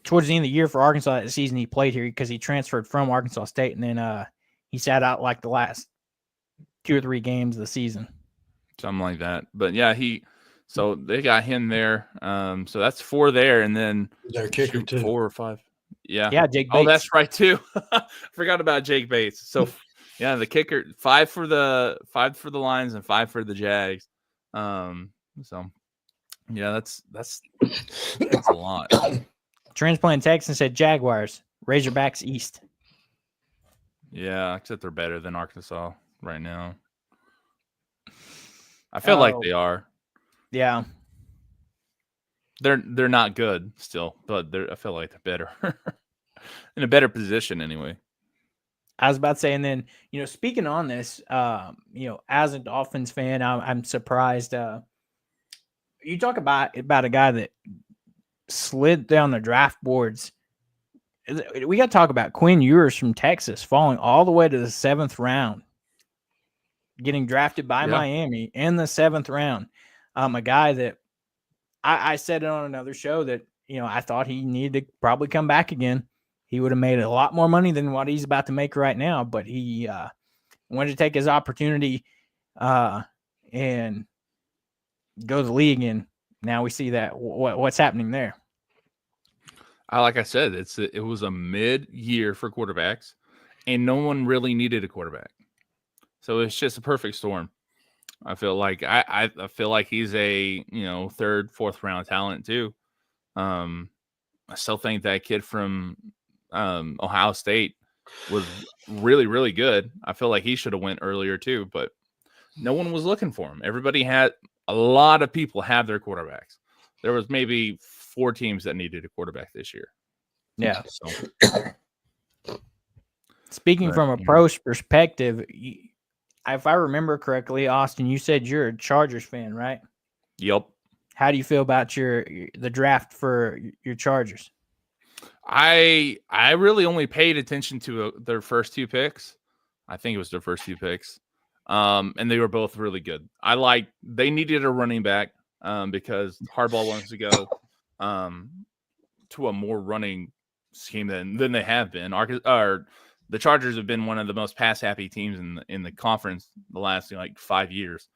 towards the end of the year for Arkansas that season he played here because he transferred from Arkansas State, and then he sat out like the last 2 or 3 games of the season. Something like that. But yeah, so they got him there. So that's 4 there, and then their kicker too. 4 or 5. Yeah. Yeah, Jake Bates. Oh, that's right too. Forgot about Jake Bates. So yeah, the kicker, 5 for the Lions and 5 for the Jags. So yeah, that's a lot. Transplant Texan said Jaguars, Razorbacks East. Yeah, except they're better than Arkansas right now. I feel like they are. Yeah. They're not good still, but I feel like they're better. In a better position anyway. I was about to say, and then, you know, speaking on this, you know, as a Dolphins fan, I'm surprised. You talk about a guy that slid down the draft boards. We got to talk about Quinn Ewers from Texas falling all the way to the 7th round, getting drafted by Miami in the 7th round. A guy that I said it on another show that, you know, I thought he needed to probably come back again. He would have made a lot more money than what he's about to make right now, but he wanted to take his opportunity and go to the league, and now we see that what's happening there. Like I said, it was a mid-year for quarterbacks, and no one really needed a quarterback. So it's just a perfect storm. I feel like I feel like he's a, you know, 3rd, 4th round talent too. I still think that kid from Ohio State was really, really good. I feel like he should have went earlier too, but no one was looking for him. A lot of people have their quarterbacks. There was maybe 4 teams that needed a quarterback this year. Yeah. So. Speaking from a pro's perspective, if I remember correctly, Austin, you said you're a Chargers fan, right? Yep. How do you feel about the draft for your Chargers? I really only paid attention to their first 2 picks. I think it was their first 2 picks. And they were both really good. They needed a running back because Harbaugh wants to go to a more running scheme than they have been. The Chargers have been one of the most pass-happy teams in the conference the last 5 years.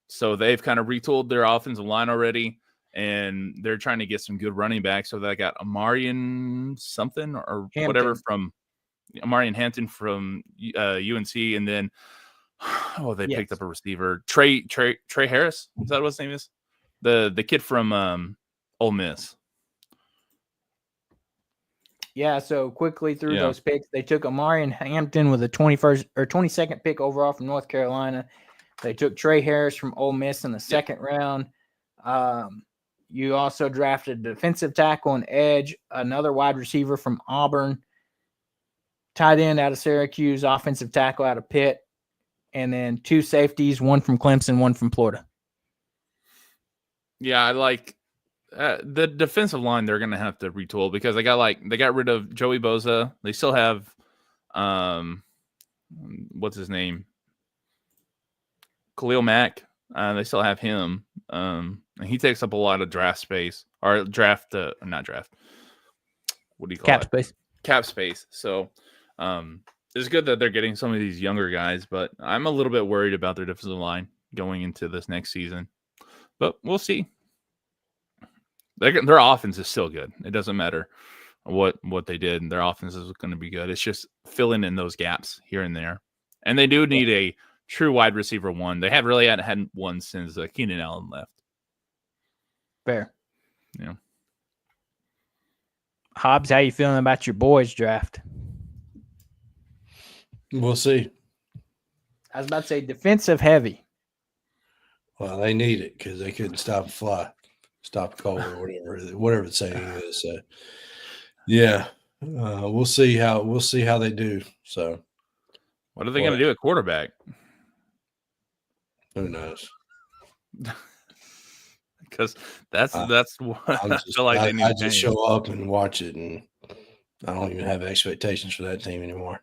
So they've kind of retooled their offensive line already, and they're trying to get some good running backs. So they got Amarian something or Hampton. whatever from Amarian Hampton from UNC, and then they picked up a receiver, Trey Harris. Is that what his name is? The kid from Ole Miss. Yeah, so quickly through those picks, they took Amarian Hampton with a 21st or 22nd pick overall from North Carolina. They took Trey Harris from Ole Miss in the second round. You also drafted defensive tackle and edge, another wide receiver from Auburn, tight end out of Syracuse, offensive tackle out of Pitt, and then 2 safeties, one from Clemson, one from Florida. Yeah, I like the defensive line. They're going to have to retool because they got rid of Joey Bosa. They still have, what's his name? Khalil Mack. They still have him. And he takes up a lot of draft space or draft, not draft. What do you call Cap it? space. Cap space. So, it's good that they're getting some of these younger guys, but I'm a little bit worried about their defensive line going into this next season. But we'll see. Their offense is still good. It doesn't matter what they did. Their offense is going to be good. It's just filling in those gaps here and there. And they do need a true wide receiver one. They hadn't had one since Keenan Allen left. Fair. Yeah. Hobbs, how you feeling about your boys draft? We'll see. I was about to say defensive heavy. Well, they need it because they couldn't stop a fly, stop a cold, or whatever the saying is. So, yeah, we'll see how they do. So, what are they going to do at quarterback? Who knows? Because that's what I feel like they need. I just show up and watch it, and I don't even have expectations for that team anymore.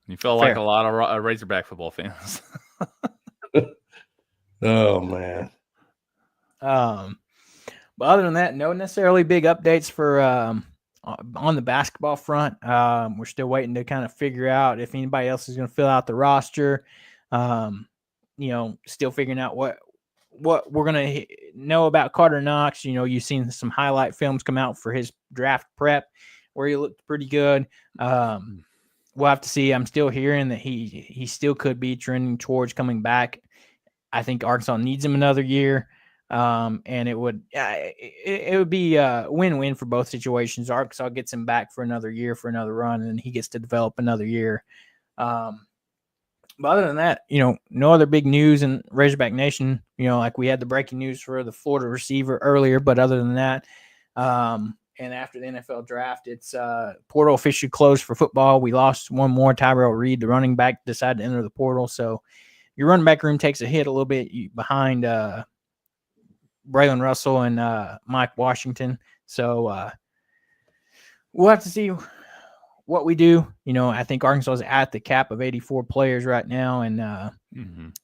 You feel like a lot of Razorback football fans. Oh man. But other than that, no necessarily big updates for on the basketball front. We're still waiting to kind of figure out if anybody else is going to fill out the roster. Still figuring out what we're going to know about Carter Knox. You've seen some highlight films come out for his draft prep where he looked pretty good. We'll have to see. I'm still hearing that he still could be trending towards coming back. I think Arkansas needs him another year, and it would be a win-win for both situations. Arkansas gets him back for another year, for another run, and he gets to develop another year. But other than that, no other big news in Razorback Nation. Like we had the breaking news for the Florida receiver earlier, but other than that, and after the NFL draft, it's portal officially closed for football. We lost one more. Tyrell Reed, the running back, decided to enter the portal. So your running back room takes a hit a little bit behind Braylon Russell and Mike Washington. So we'll have to see what we do. I think Arkansas is at the cap of 84 players right now. And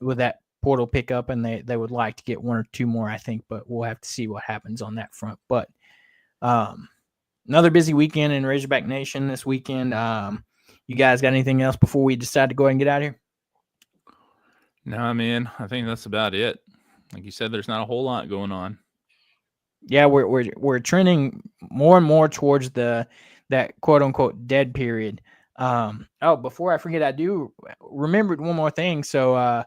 with that portal pickup, and they would like to get one or two more, I think. But we'll have to see what happens on that front. But another busy weekend in Razorback Nation this weekend. You guys got anything else before we decide to go ahead and get out of here? No, man, I think that's about it. Like you said, there's not a whole lot going on. Yeah, we're trending more and more towards that quote unquote dead period. Before I forget, I do remembered one more thing. So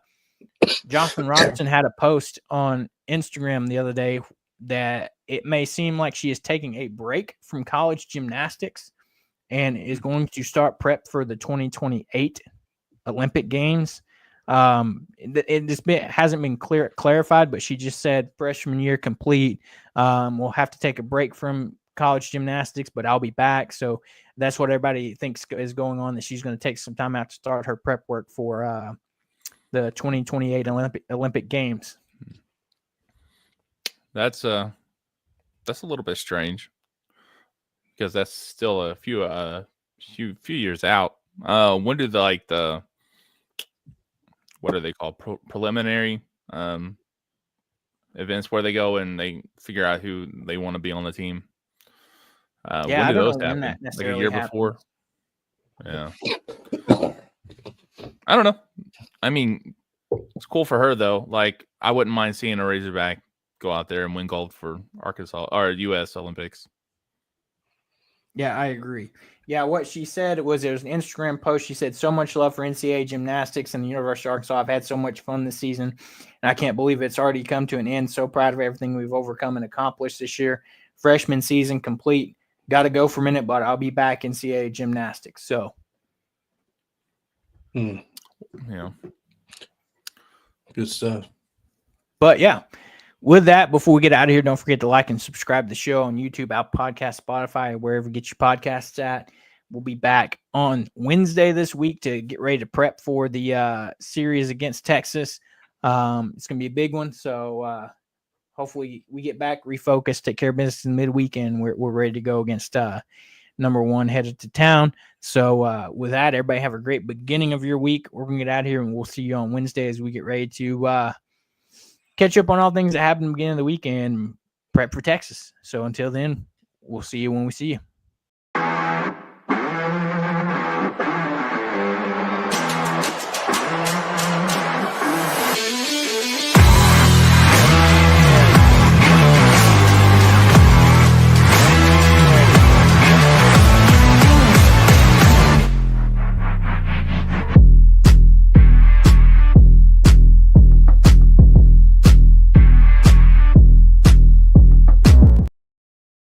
Johnson Robertson had a post on Instagram the other day that it may seem like she is taking a break from college gymnastics and is going to start prep for the 2028 Olympic Games. It hasn't been clarified, but she just said freshman year complete. We'll have to take a break from college gymnastics, but I'll be back. So that's what everybody thinks is going on, that she's going to take some time out to start her prep work for the 2028 Olympic Games. That's a little bit strange because that's still a few years out. When do the what are they called? Preliminary events where they go and they figure out who they want to be on the team. When do those happen? Like a year before? Yeah. I don't know. I mean, it's cool for her though. Like, I wouldn't mind seeing a Razorback go out there and win gold for Arkansas or U.S. Olympics. Yeah, I agree. Yeah, what she said was there was an Instagram post. She said, so much love for NCAA gymnastics and the University of Arkansas. I've had so much fun this season, and I can't believe it's already come to an end. So proud of everything we've overcome and accomplished this year. Freshman season complete. Got to go for a minute, but I'll be back in NCAA gymnastics. So, Yeah. Good stuff. But yeah, with that, before we get out of here, don't forget to like and subscribe to the show on YouTube, Apple Podcast, Spotify, wherever you get your podcasts at. We'll be back on Wednesday this week to get ready to prep for the series against Texas. It's going to be a big one. So hopefully we get back, refocus, take care of business in midweek, and we're ready to go against number one headed to town. So with that, everybody have a great beginning of your week. We're going to get out of here, and we'll see you on Wednesday as we get ready to catch up on all things that happened at the beginning of the weekend, prep for Texas. So until then, we'll see you when we see you.